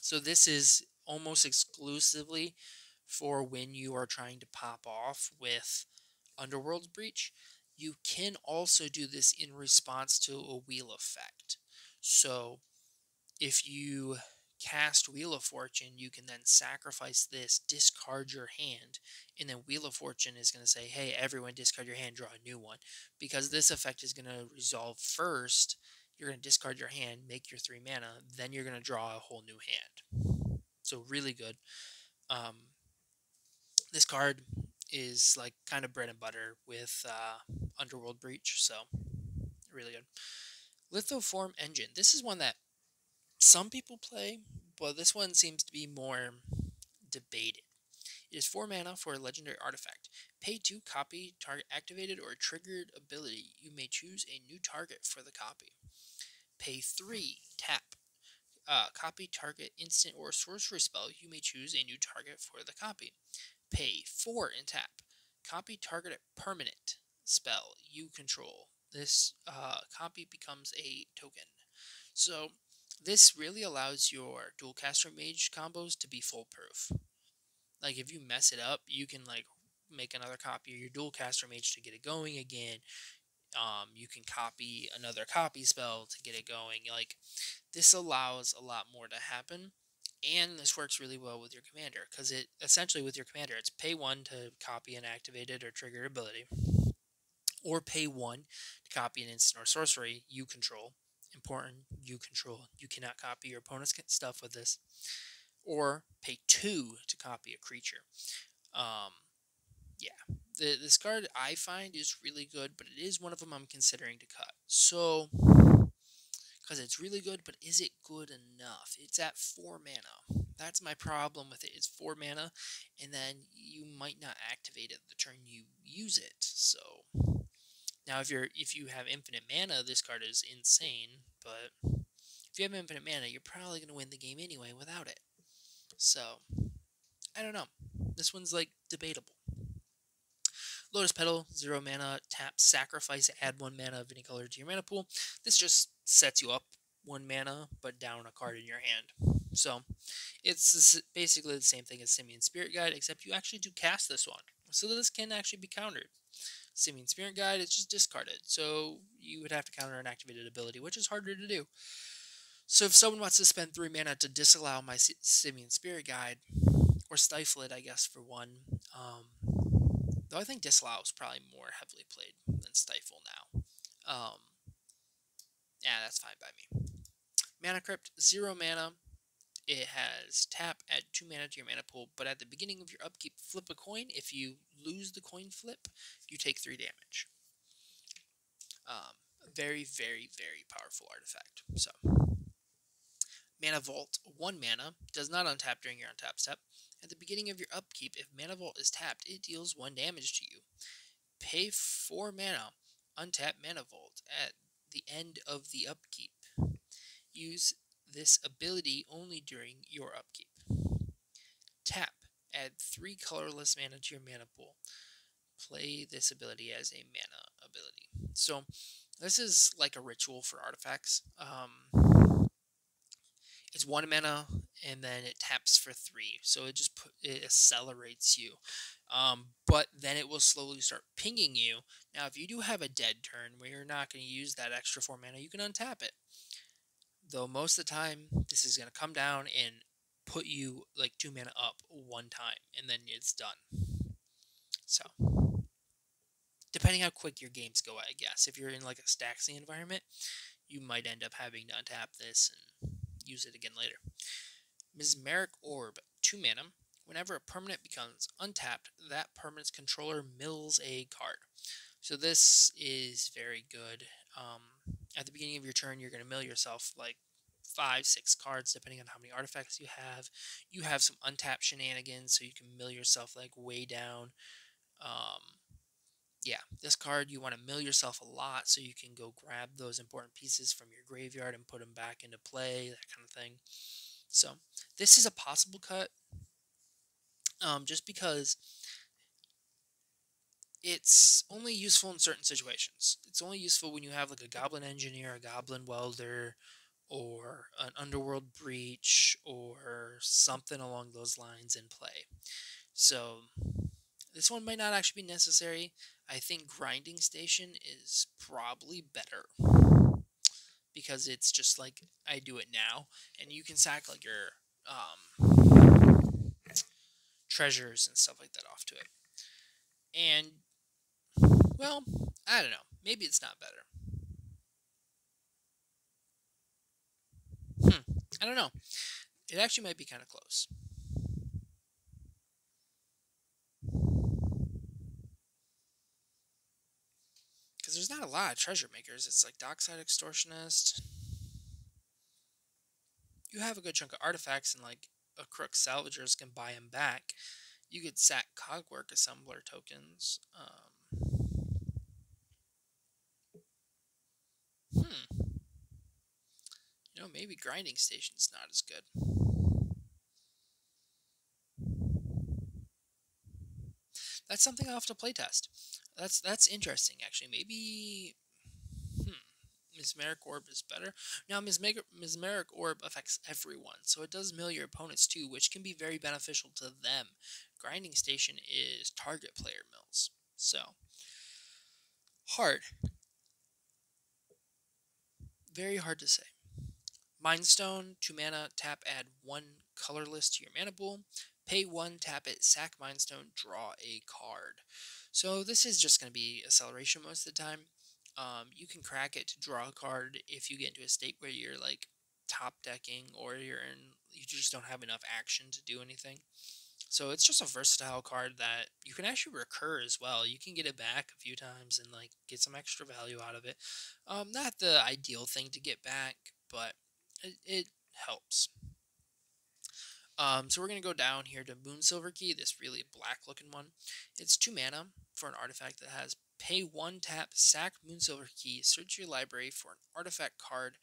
Speaker 1: So this is almost exclusively for when you are trying to pop off with Underworld Breach. You can also do this in response to a wheel effect. So if you cast Wheel of Fortune, you can then sacrifice this, discard your hand, and then Wheel of Fortune is going to say, hey, everyone discard your hand, draw a new one. Because this effect is going to resolve first, you're going to discard your hand, make your 3 mana, then you're going to draw a whole new hand. So really good. This card is like kind of bread and butter with Underworld Breach, so really good. Lithoform Engine. This is one that some people play, but this one seems to be more debated. It is 4 mana for a legendary artifact. Pay 2, copy target activated or triggered ability. You may choose a new target for the copy. Pay 3, tap. Copy target instant or sorcery spell. You may choose a new target for the copy. Pay 4 and tap. Copy target permanent spell you control. This copy becomes a token. So this really allows your dual caster mage combos to be foolproof. Like if you mess it up, you can like make another copy of your dual caster mage to get it going again. You can copy another copy spell to get it going. Like this allows a lot more to happen. And this works really well with your commander, because it essentially with your commander, it's pay 1 to copy an activated or triggered ability, or pay 1 to copy an instant or sorcery you control. Important, you control. You cannot copy your opponent's stuff with this. Or pay 2 to copy a creature. Yeah, this card I find is really good, but it is one of them I'm considering to cut. So, because it's really good, but is it good enough? It's at 4 mana. That's my problem with it. It's 4 mana, and then you might not activate it the turn you use it. So now if you have infinite mana, this card is insane, but if you have infinite mana, you're probably going to win the game anyway without it. So, I don't know. This one's like debatable. Lotus Petal, 0 mana, tap, sacrifice, add 1 mana of any color to your mana pool. This just sets you up 1 mana, but down a card in your hand. So, it's basically the same thing as Simian Spirit Guide, except you actually do cast this one. So this can actually be countered. Simian Spirit Guide is just discarded, so you would have to counter an activated ability, which is harder to do. So if someone wants to spend 3 mana to disallow my Simian Spirit Guide, or stifle it, I guess, for one, though I think disallow is probably more heavily played than stifle now. Yeah, that's fine by me. Mana Crypt, 0 mana. It has tap, add 2 mana to your mana pool, but at the beginning of your upkeep, flip a coin. If you lose the coin flip, you take 3 damage. Very, very, very powerful artifact. So, Mana Vault, 1 mana, does not untap during your untap step. At the beginning of your upkeep, if Mana Vault is tapped, it deals 1 damage to you. Pay 4 mana, untap Mana Vault at the end of the upkeep. Use this ability only during your upkeep. Tap, add 3 colorless mana to your mana pool. Play this ability as a mana ability. So, this is like a ritual for artifacts. It's 1 mana, and then it taps for 3, so it just it accelerates you. But then it will slowly start pinging you. Now, if you do have a dead turn where you're not going to use that extra 4 mana, you can untap it. Though most of the time, this is going to come down and put you like 2 mana up 1 time, and then it's done. So, depending how quick your games go, I guess. If you're in like a Staxy environment, you might end up having to untap this and use it again later. Mesmeric Orb, 2 mana. Whenever a permanent becomes untapped, that permanent's controller mills a card. So this is very good. At the beginning of your turn, you're going to mill yourself like 5-6 cards, depending on how many artifacts you have. You have some untapped shenanigans, so you can mill yourself like way down. Yeah, this card, you want to mill yourself a lot so you can go grab those important pieces from your graveyard and put them back into play, that kind of thing. So, this is a possible cut, just because it's only useful in certain situations. It's only useful when you have like a Goblin Engineer, a Goblin Welder, or an Underworld Breach, or something along those lines in play. So, this one might not actually be necessary. I think Grinding Station is probably better, because it's just like, I do it now, and you can sack like your treasures and stuff like that off to it. And, well, I don't know. Maybe it's not better. I don't know. It actually might be kind of close. Because there's not a lot of treasure makers. It's like Dockside Extortionist. You have a good chunk of artifacts, and like a Crook Salvagers can buy them back. You could sack Cogwork Assembler tokens. You know, maybe Grinding Station's not as good. That's something I'll have to playtest. That's interesting, actually. Maybe Mesmeric Orb is better. Now, Mesmeric Orb affects everyone, so it does mill your opponents too, which can be very beneficial to them. Grinding Station is target player mills, so hard. Very hard to say. Mindstone, 2 mana, tap, add 1 colorless to your mana pool. Pay 1, tap it, sack Mindstone, draw a card. So this is just going to be acceleration most of the time. You can crack it to draw a card if you get into a state where you're like top decking, or you just don't have enough action to do anything. So it's just a versatile card that you can actually recur as well. You can get it back a few times and like get some extra value out of it. Not the ideal thing to get back, but it helps. So we're going to go down here to Moonsilver Key, this really black looking one. It's 2 mana for an artifact that has pay 1, tap, sack Moonsilver Key, search your library for an artifact card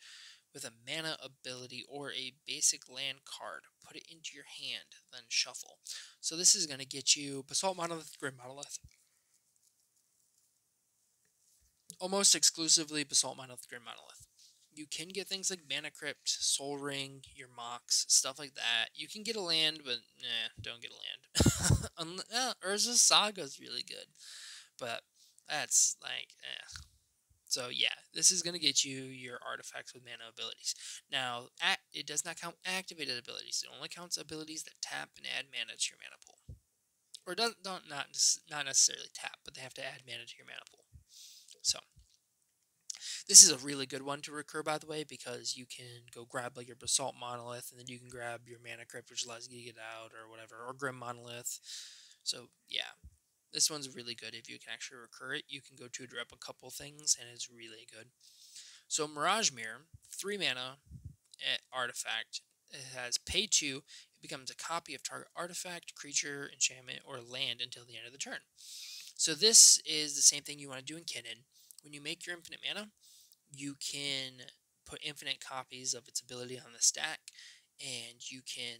Speaker 1: with a mana ability or a basic land card. Put it into your hand, then shuffle. So this is going to get you Basalt Monolith, Grim Monolith. Almost exclusively Basalt Monolith, Grim Monolith. You can get things like Mana Crypt, Soul Ring, your Mox, stuff like that. You can get a land, but don't get a land. Urza's Saga is really good, but that's like, So yeah, this is going to get you your artifacts with mana abilities. Now, it does not count activated abilities. It only counts abilities that tap and add mana to your mana pool. Or not necessarily tap, but they have to add mana to your mana pool. So, this is a really good one to recur, by the way, because you can go grab like your Basalt Monolith, and then you can grab your Mana Crypt, which allows you to get out, or whatever, or Grim Monolith. So, yeah. This one's really good. If you can actually recur it, you can go 2-drop a couple things, and it's really good. So Mirage Mirror, 3 mana artifact. It has pay 2. It becomes a copy of target artifact, creature, enchantment, or land until the end of the turn. So this is the same thing you want to do in Kinnan. When you make your infinite mana, you can put infinite copies of its ability on the stack, and you can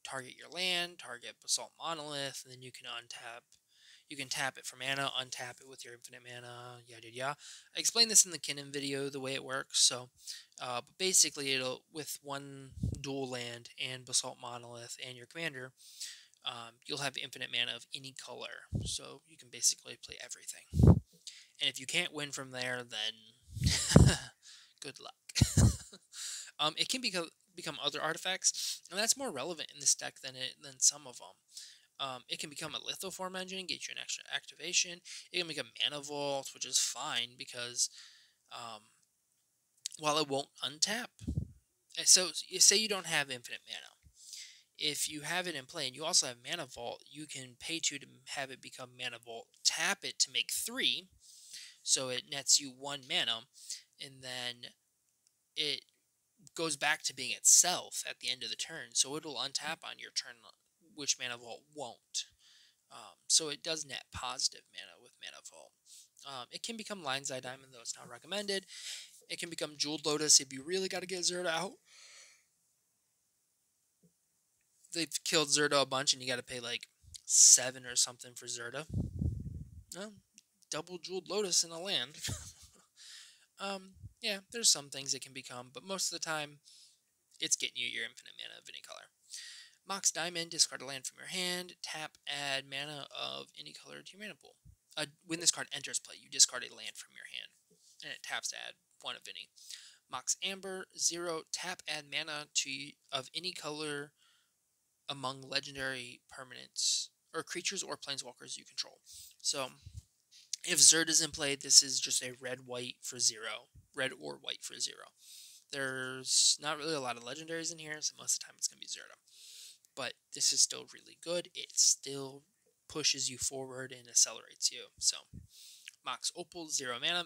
Speaker 1: target your land, target Basalt Monolith, and then you can untap. You can tap it for mana, untap it with your infinite mana, yada yada. I explained this in the Kinnan video, the way it works. So, but basically, it'll with one dual land and Basalt Monolith and your commander, you'll have infinite mana of any color. So you can basically play everything. And if you can't win from there, then good luck. It can become other artifacts, and that's more relevant in this deck than some of them. It can become a Lithoform Engine, get you an extra activation. It can become Mana Vault, which is fine because while it won't untap, so say you don't have infinite mana. If you have it in play and you also have Mana Vault, you can pay 2 to have it become Mana Vault, tap it to make 3, so it nets you 1 mana, and then it goes back to being itself at the end of the turn, so it'll untap on your turn, which Mana Vault won't. So it does net positive mana with Mana Vault. It can become Lion's Eye Diamond, though it's not recommended. It can become Jeweled Lotus if you really got to get Zirda out. They've killed Zirda a bunch, and you got to pay like 7 or something for Zirda. Well, double Jeweled Lotus in a land. Yeah, there's some things it can become, but most of the time, it's getting you your infinite mana of any color. Mox Diamond, discard a land from your hand, tap, add mana of any color to your mana pool. When this card enters play, you discard a land from your hand, and it taps to add 1 of any. Mox Amber, 0, tap, add mana of any color among legendary permanents, or creatures or planeswalkers you control. So, if Zirda is in play, this is just a red-white for 0. Red or white for 0. There's not really a lot of legendaries in here, so most of the time it's going to be Zirda. But this is still really good. It still pushes you forward and accelerates you. So, Mox Opal, 0 mana,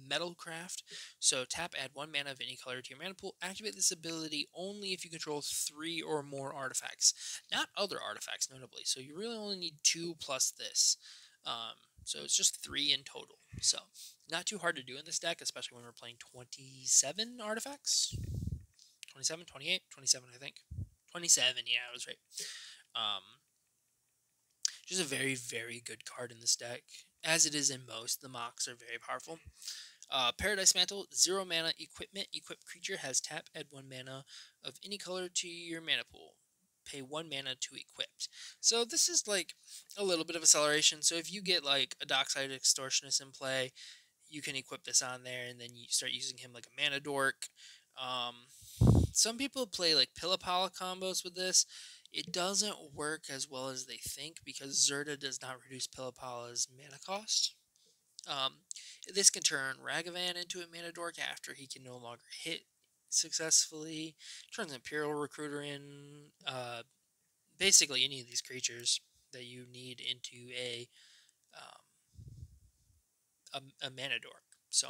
Speaker 1: Metalcraft. So, tap, add 1 mana of any color to your mana pool. Activate this ability only if you control 3 or more artifacts. Not other artifacts, notably. So, you really only need 2 plus this. So, it's just 3 in total. So, not too hard to do in this deck, especially when we're playing 27 artifacts. 27, 28, 27, I think. 27, yeah, I was right. Just a very, very good card in this deck. As it is in most, the Mox are very powerful. Paradise Mantle, 0 mana, equipment. Equipped creature has tap, add 1 mana of any color to your mana pool. Pay 1 mana to equipped. So this is like a little bit of acceleration. So if you get like a Dockside Extortionist in play, you can equip this on there, and then you start using him like a mana dork. Some people play like Pilla-Palla combos with this. It doesn't work as well as they think because Zirda does not reduce Pilla-Palla's mana cost. This can turn Ragavan into a mana dork after he can no longer hit successfully. Turns Imperial Recruiter in. Basically any of these creatures that you need into a mana dork. So,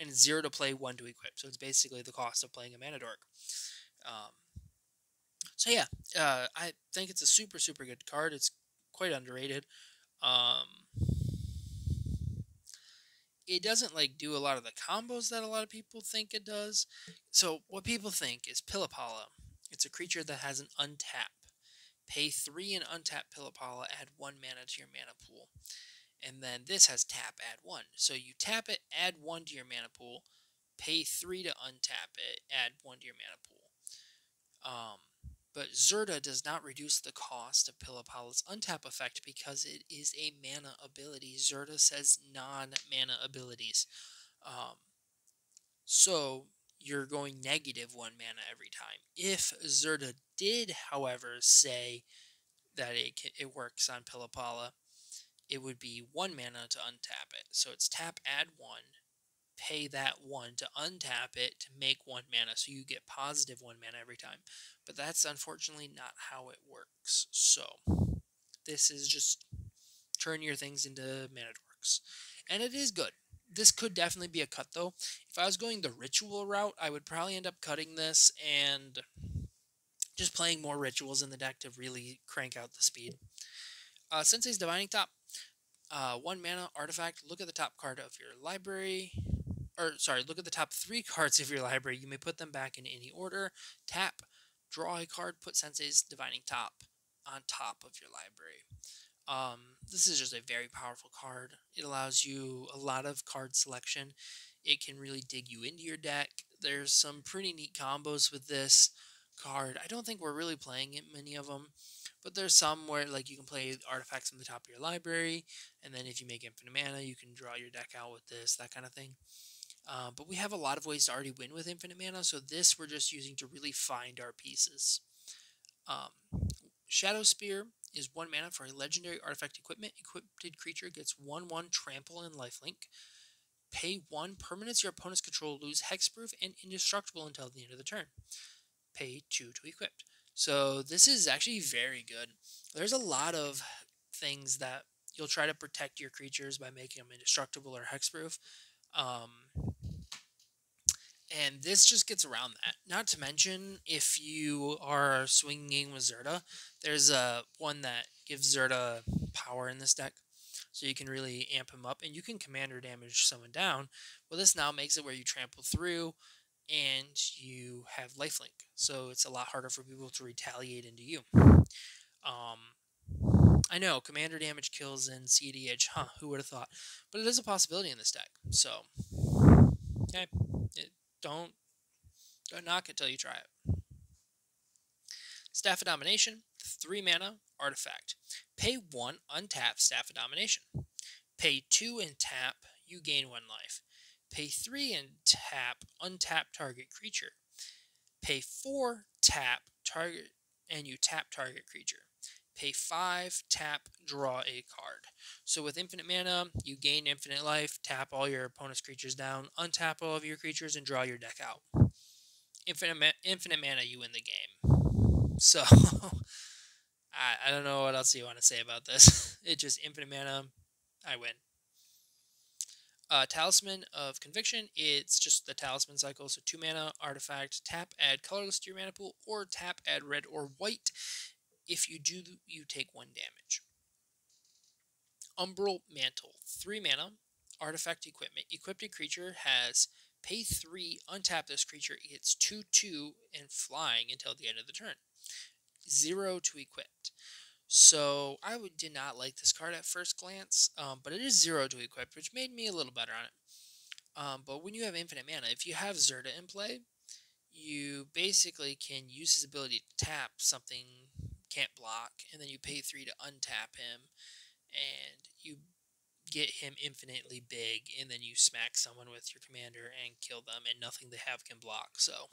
Speaker 1: and 0 to play, 1 to equip. So it's basically the cost of playing a mana dork. So yeah, I think it's a super, super good card. It's quite underrated. it doesn't like do a lot of the combos that a lot of people think it does. So what people think is Pillipala. It's a creature that has an untap. Pay 3 and untap Pillipala, add 1 mana to your mana pool. And then this has tap, add 1. So you tap it, add 1 to your mana pool, pay 3 to untap it, add 1 to your mana pool. But Zirda does not reduce the cost of Pillipala's untap effect because it is a mana ability. Zirda says non-mana abilities. So you're going negative 1 mana every time. If Zirda did, however, say that it works on Pillipala, it would be 1 mana to untap it. So it's tap, add 1, pay that 1 to untap it to make 1 mana, so you get positive 1 mana every time. But that's unfortunately not how it works. So this is just turn your things into mana dorks. And it is good. This could definitely be a cut, though. If I was going the ritual route, I would probably end up cutting this and just playing more rituals in the deck to really crank out the speed. Sensei's Divining Top. 1 mana artifact. Look at the top card of your library. Look at the top 3 cards of your library. You may put them back in any order. Tap, draw a card, put Sensei's Divining Top on top of your library. This is just a very powerful card. It allows you a lot of card selection. It can really dig you into your deck. There's some pretty neat combos with this card. I don't think we're really playing many of them, but there's some where like you can play artifacts from the top of your library, and then if you make infinite mana, you can draw your deck out with this, that kind of thing. But we have a lot of ways to already win with infinite mana, so this we're just using to really find our pieces. Shadowspear is 1 mana for a legendary artifact equipment. Equipped creature gets 1/1 trample and lifelink. Pay 1 permanents your opponent's control lose hexproof and indestructible until the end of the turn. Pay 2 to equip. So this is actually very good. There's a lot of things that you'll try to protect your creatures by making them indestructible or hexproof. And this just gets around that. Not to mention, if you are swinging with Zirda, there's one that gives Zirda power in this deck. So you can really amp him up, and you can commander damage someone down. Well, this now makes it where you trample through, and you have lifelink. So it's a lot harder for people to retaliate into you. I know, commander damage kills in CEDH. Huh, who would have thought? But it is a possibility in this deck. So, okay. Don't knock it till you try it. Staff of Domination, 3 mana, artifact. Pay 1, untap Staff of Domination. Pay 2 and tap, you gain 1 life. Pay 3 and tap, untap target creature. Pay 4, tap, target, and you tap target creature. Pay 5, tap, draw a card. So with infinite mana, you gain infinite life, tap all your opponent's creatures down, untap all of your creatures, and draw your deck out. Infinite mana, you win the game. So, I don't know what else you want to say about this. It's just infinite mana, I win. Talisman of Conviction, it's just the Talisman cycle, so 2 mana, artifact, tap, add colorless to your mana pool, or tap, add red or white. If you do, you take 1 damage. Umbral Mantle, 3 mana, artifact equipment. Equipped creature has pay 3, untap this creature. It gets 2/2 and flying until the end of the turn. 0 to equipped. So I did not like this card at first glance, but it is 0 to equip, which made me a little better on it. But when you have infinite mana, if you have Zirda in play, you basically can use his ability to tap something can't block, and then you pay 3 to untap him, and you get him infinitely big, and then you smack someone with your commander and kill them, and nothing they have can block. So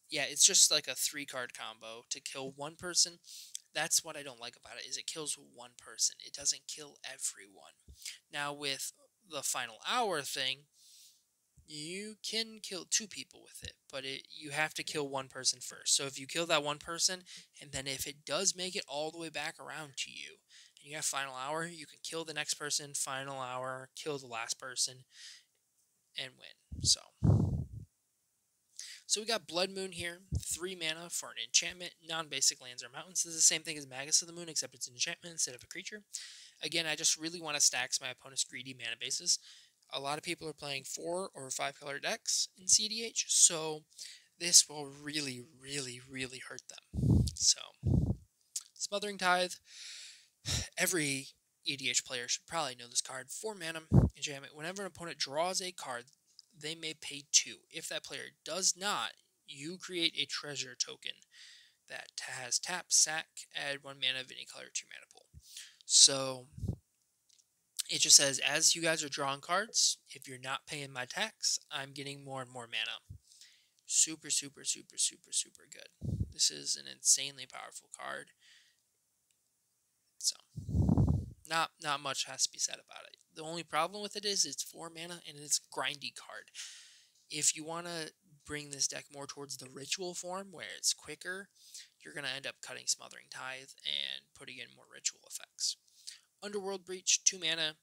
Speaker 1: yeah, it's just like a 3-card combo to kill 1 person. That's what I don't like about it, is it kills 1 person. It doesn't kill everyone. Now with the final hour thing, you can kill 2 people with it, but you have to kill 1 person first. So if you kill that 1 person, and then if it does make it all the way back around to you, and you have final hour, you can kill the next person, final hour, kill the last person, and win. So we got Blood Moon here, 3 mana for an enchantment, non-basic lands or mountains. This is the same thing as Magus of the Moon, except it's an enchantment instead of a creature. Again, I just really want to stack my opponent's greedy mana bases. A lot of people are playing 4 or 5 color decks in CEDH, so this will really, really, really hurt them. So, Smothering Tithe. Every EDH player should probably know this card. 4 mana, enchantment. Whenever an opponent draws a card, they may pay 2. If that player does not, you create a treasure token that has tap, sack, add 1 mana of any color to your mana pool. So it just says, as you guys are drawing cards, if you're not paying my tax, I'm getting more and more mana. Super, super, super, super, super good. This is an insanely powerful card. So, not much has to be said about it. The only problem with it is it's 4 mana and it's a grindy card. If you want to bring this deck more towards the ritual form, where it's quicker, you're going to end up cutting Smothering Tithe and putting in more ritual effects. Underworld Breach, 2 mana.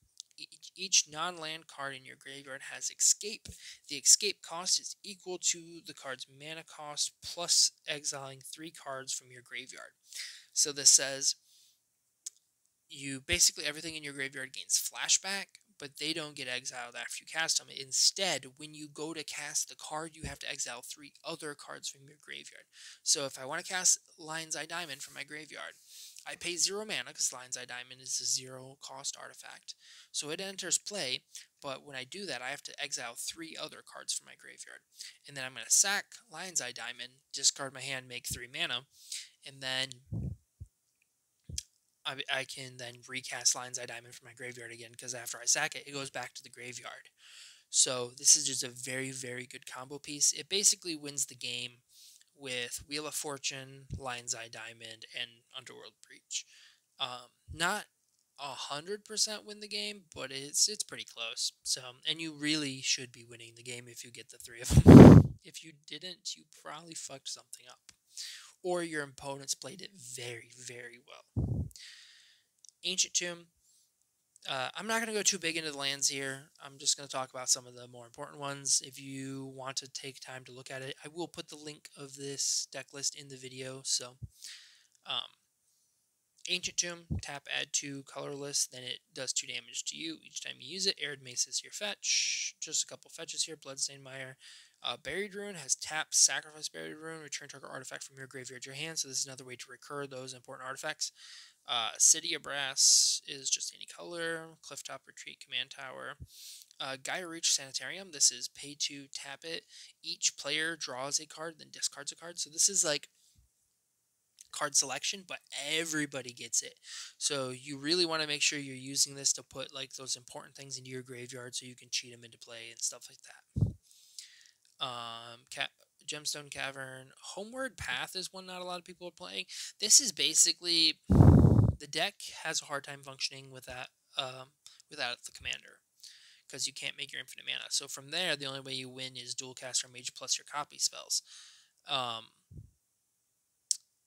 Speaker 1: Each non-land card in your graveyard has escape. The escape cost is equal to the card's mana cost plus exiling 3 cards from your graveyard. So this says you basically everything in your graveyard gains flashback, but they don't get exiled after you cast them. Instead, when you go to cast the card, you have to exile 3 other cards from your graveyard. So if I want to cast Lion's Eye Diamond from my graveyard, I pay 0 mana because Lion's Eye Diamond is a 0 cost artifact. So it enters play, but when I do that, I have to exile 3 other cards from my graveyard. And then I'm going to sack Lion's Eye Diamond, discard my hand, make 3 mana, and then I can then recast Lion's Eye Diamond from my graveyard again, because after I sack it, it goes back to the graveyard. So this is just a very, very good combo piece. It basically wins the game with Wheel of Fortune, Lion's Eye Diamond, and Underworld Breach. Not 100% win the game, but it's pretty close. So, and you really should be winning the game if you get the 3 of them. If you didn't, you probably fucked something up, or your opponents played it very, very well. Ancient Tomb. I'm not going to go too big into the lands here. I'm just going to talk about some of the more important ones. If you want to take time to look at it, I will put the link of this deck list in the video. So, Ancient Tomb, tap, add 2, colorless, then it does 2 damage to you each time you use it. Arid Mace is your fetch. Just a couple fetches here. Bloodstained Mire. Buried Ruin has tap, sacrifice Buried Ruin, return target artifact from your graveyard to your hand. So this is another way to recur those important artifacts. City of Brass is just any color. Clifftop Retreat Command Tower. Gaia Reach Sanitarium. This is pay to tap it. Each player draws a card, then discards a card. So this is like card selection, but everybody gets it. So you really want to make sure you're using this to put like those important things into your graveyard so you can cheat them into play and stuff like that. Gemstone Cavern. Homeward Path is one not a lot of people are playing. This is basically, the deck has a hard time functioning without the commander, because you can't make your infinite mana. So from there, the only way you win is dual caster mage plus your copy spells.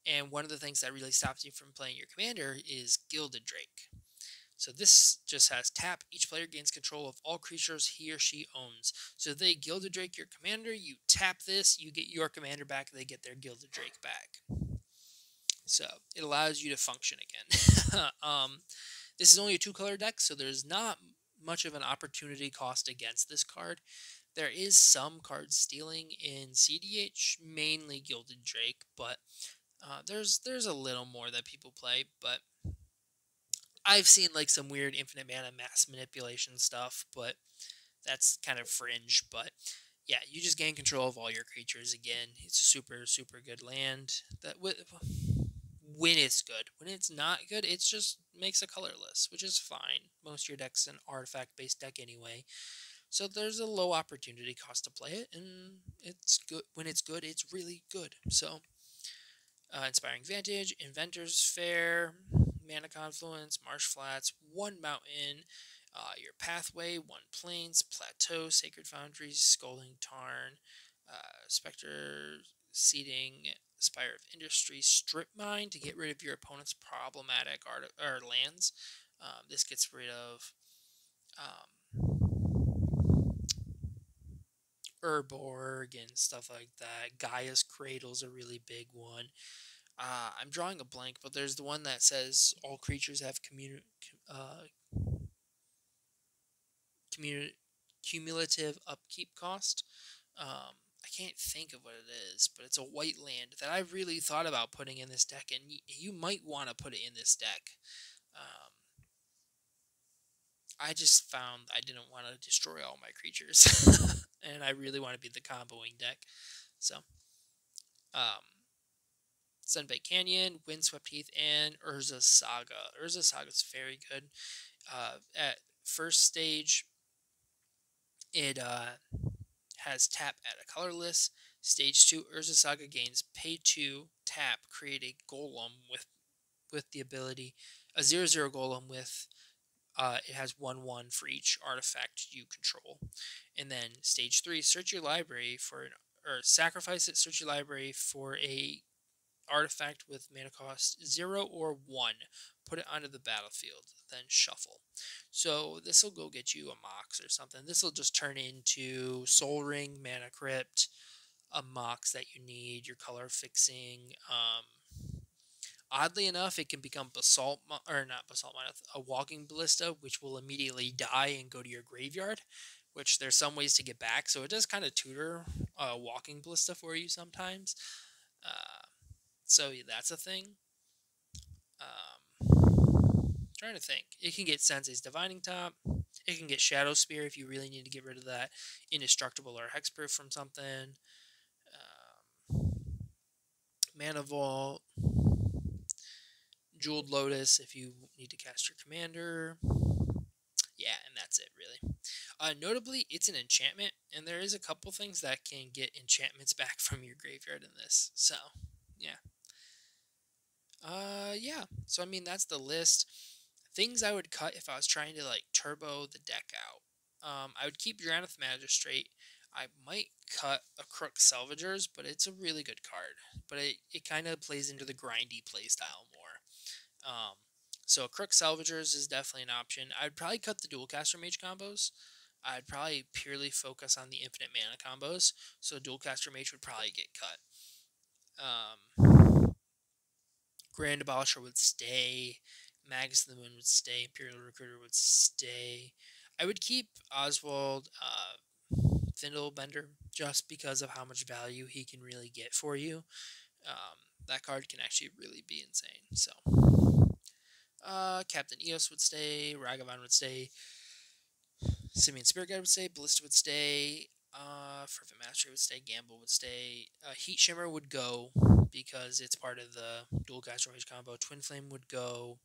Speaker 1: And one of the things that really stops you from playing your commander is Gilded Drake. So this just has tap. Each player gains control of all creatures he or she owns. So if they Gilded Drake your commander, you tap this, you get your commander back, they get their Gilded Drake back. So it allows you to function again. This is only a 2-color deck, so there's not much of an opportunity cost against this card. There is some card stealing in CEDH, mainly Gilded Drake, but there's a little more that people play, but I've seen like some weird infinite mana mass manipulation stuff, but that's kind of fringe. But yeah, you just gain control of all your creatures again. It's a super, super good land. That when it's good. When it's not good, it just makes a colorless, which is fine. Most of your deck's an artifact-based deck anyway. So there's a low opportunity cost to play it, and it's good. When it's good, it's really good. So, Inspiring Vantage, Inventor's Fair, Mana Confluence, Marsh Flats, 1 Mountain, your Pathway, 1 Plains, Plateau, Sacred Foundries, Scalding Tarn, Spectre Seeding, Spire of Industry, Strip Mine to get rid of your opponent's problematic lands. This gets rid of Urborg and stuff like that. Gaia's Cradle's a really big one. I'm drawing a blank, but there's the one that says all creatures have cumulative upkeep cost. I can't think of what it is, but it's a white land that I really thought about putting in this deck, and you might want to put it in this deck. I just found I didn't want to destroy all my creatures, and I really want to be the comboing deck. So, Sunbait Canyon, Windswept Heath, and Urza Saga. Urza Saga is very good. At first stage, it has tap, add a colorless. Stage 2, Urza Saga gains pay 2, tap, create a golem with the ability, a 0/0 golem with, it has 1/1 for each artifact you control. And then stage 3, search your library for or sacrifice it, search your library for a artifact with mana cost 0 or 1. Put it onto the battlefield, then shuffle. So this will go get you a Mox or something. This will just turn into Soul Ring, Mana Crypt, a Mox that you need, your color fixing. Oddly enough, it can become a Walking Ballista, which will immediately die and go to your graveyard, which there's some ways to get back. So it does kind of tutor Walking Ballista for you sometimes. So that's a thing. Trying to think. It can get Sensei's Divining Top. It can get Shadowspear if you really need to get rid of that Indestructible or Hexproof from something. Mana Vault. Jeweled Lotus if you need to cast your commander. Yeah, and that's it, really. Notably, it's an enchantment, and there is a couple things that can get enchantments back from your graveyard in this. So, yeah. Yeah. So, I mean, that's the list. Things I would cut if I was trying to, like, turbo the deck out. I would keep Drannith Magistrate. I might cut a Crook Salvagers, but it's a really good card. But it kind of plays into the grindy playstyle more. So Crook Salvagers is definitely an option. I'd probably cut the Dualcaster Mage combos. I'd probably purely focus on the infinite mana combos. So Dualcaster Mage would probably get cut. Grand Abolisher would stay. Magus of the Moon would stay. Imperial Recruiter would stay. I would keep Oswald Fin Bender just because of how much value he can really get for you. That card can actually really be insane. So, Captain Eos would stay. Ragavan would stay. Simian Spirit Guide would stay. Ballista would stay. Fervent Mastery would stay. Gamble would stay. Heat Shimmer would go because it's part of the Dualcaster Mage combo. Twin Flame would go.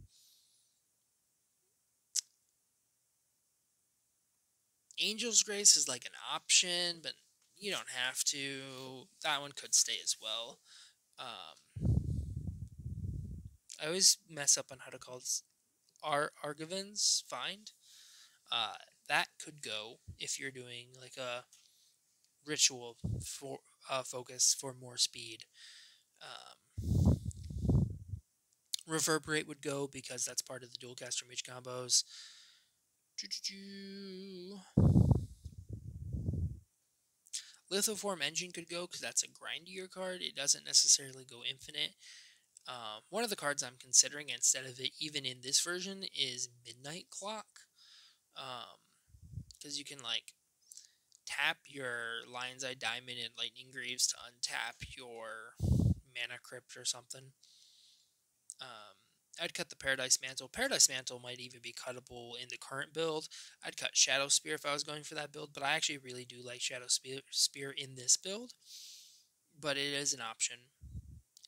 Speaker 1: Angel's Grace is like an option, but you don't have to. That one could stay as well. I always mess up on how to call this. Argivan's Find. That could go if you're doing like a ritual for focus for more speed. Reverberate would go because that's part of the Dualcaster Mage combos. Lithoform Engine could go because that's a grindier card. It doesn't necessarily go infinite. One of the cards I'm considering instead of it even in this version is Midnight Clock. Because you can like tap your Lion's Eye Diamond and Lightning Greaves to untap your Mana Crypt or something. I'd cut the Paradise Mantle. Paradise Mantle might even be cuttable in the current build. I'd cut Shadowspear if I was going for that build, but I actually really do like Shadowspear in this build. But it is an option.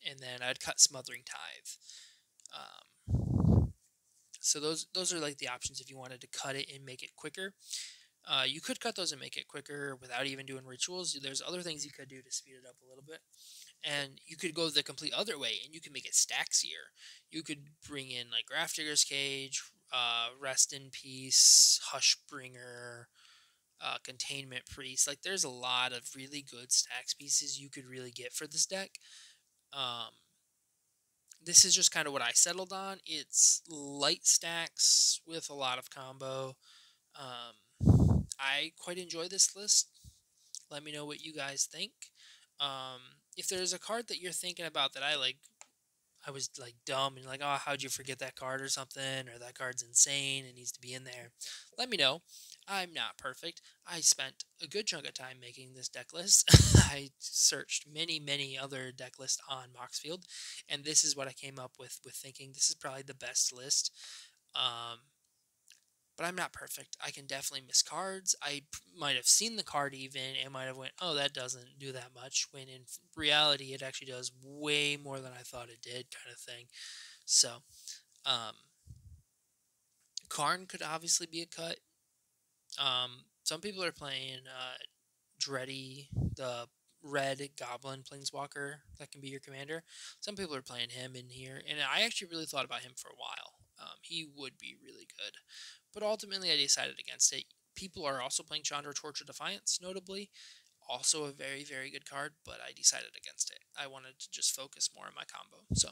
Speaker 1: And then I'd cut Smothering Tithe. So those are like the options if you wanted to cut it and make it quicker. You could cut those and make it quicker without even doing rituals. There's other things you could do to speed it up a little bit. And you could go the complete other way, and you can make it stacksier. You could bring in, like, Grafdigger's Cage, Rest in Peace, Hushbringer, Containment Priest. Like, there's a lot of really good stacks pieces you could really get for this deck. This is just kind of what I settled on. It's light stacks with a lot of combo. I quite enjoy this list. Let me know what you guys think. If there's a card that you're thinking about that I I was like dumb and like, oh, how'd you forget that card or something, or that card's insane, it needs to be in there, let me know. I'm not perfect. I spent a good chunk of time making this deck list. I searched many other deck lists on Moxfeild, and this is what I came up with thinking this is probably the best list. But I'm not perfect. I can definitely miss cards. I might have seen the card even and might have went, oh, that doesn't do that much, when in reality it actually does way more than I thought it did, kind of thing. So, Karn could obviously be a cut. Some people are playing Dreddy, the red goblin planeswalker that can be your commander. Some people are playing him in here, and I actually really thought about him for a while. He would be really good, but ultimately I decided against it. People are also playing Chandra Torch of Defiance, notably. Also a very good card, but I decided against it. I wanted to just focus more on my combo. So,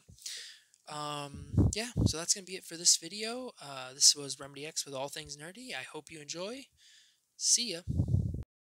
Speaker 1: yeah, so that's going to be it for this video. This was Remedy X with All Things Nerdy. I hope you enjoy. See ya.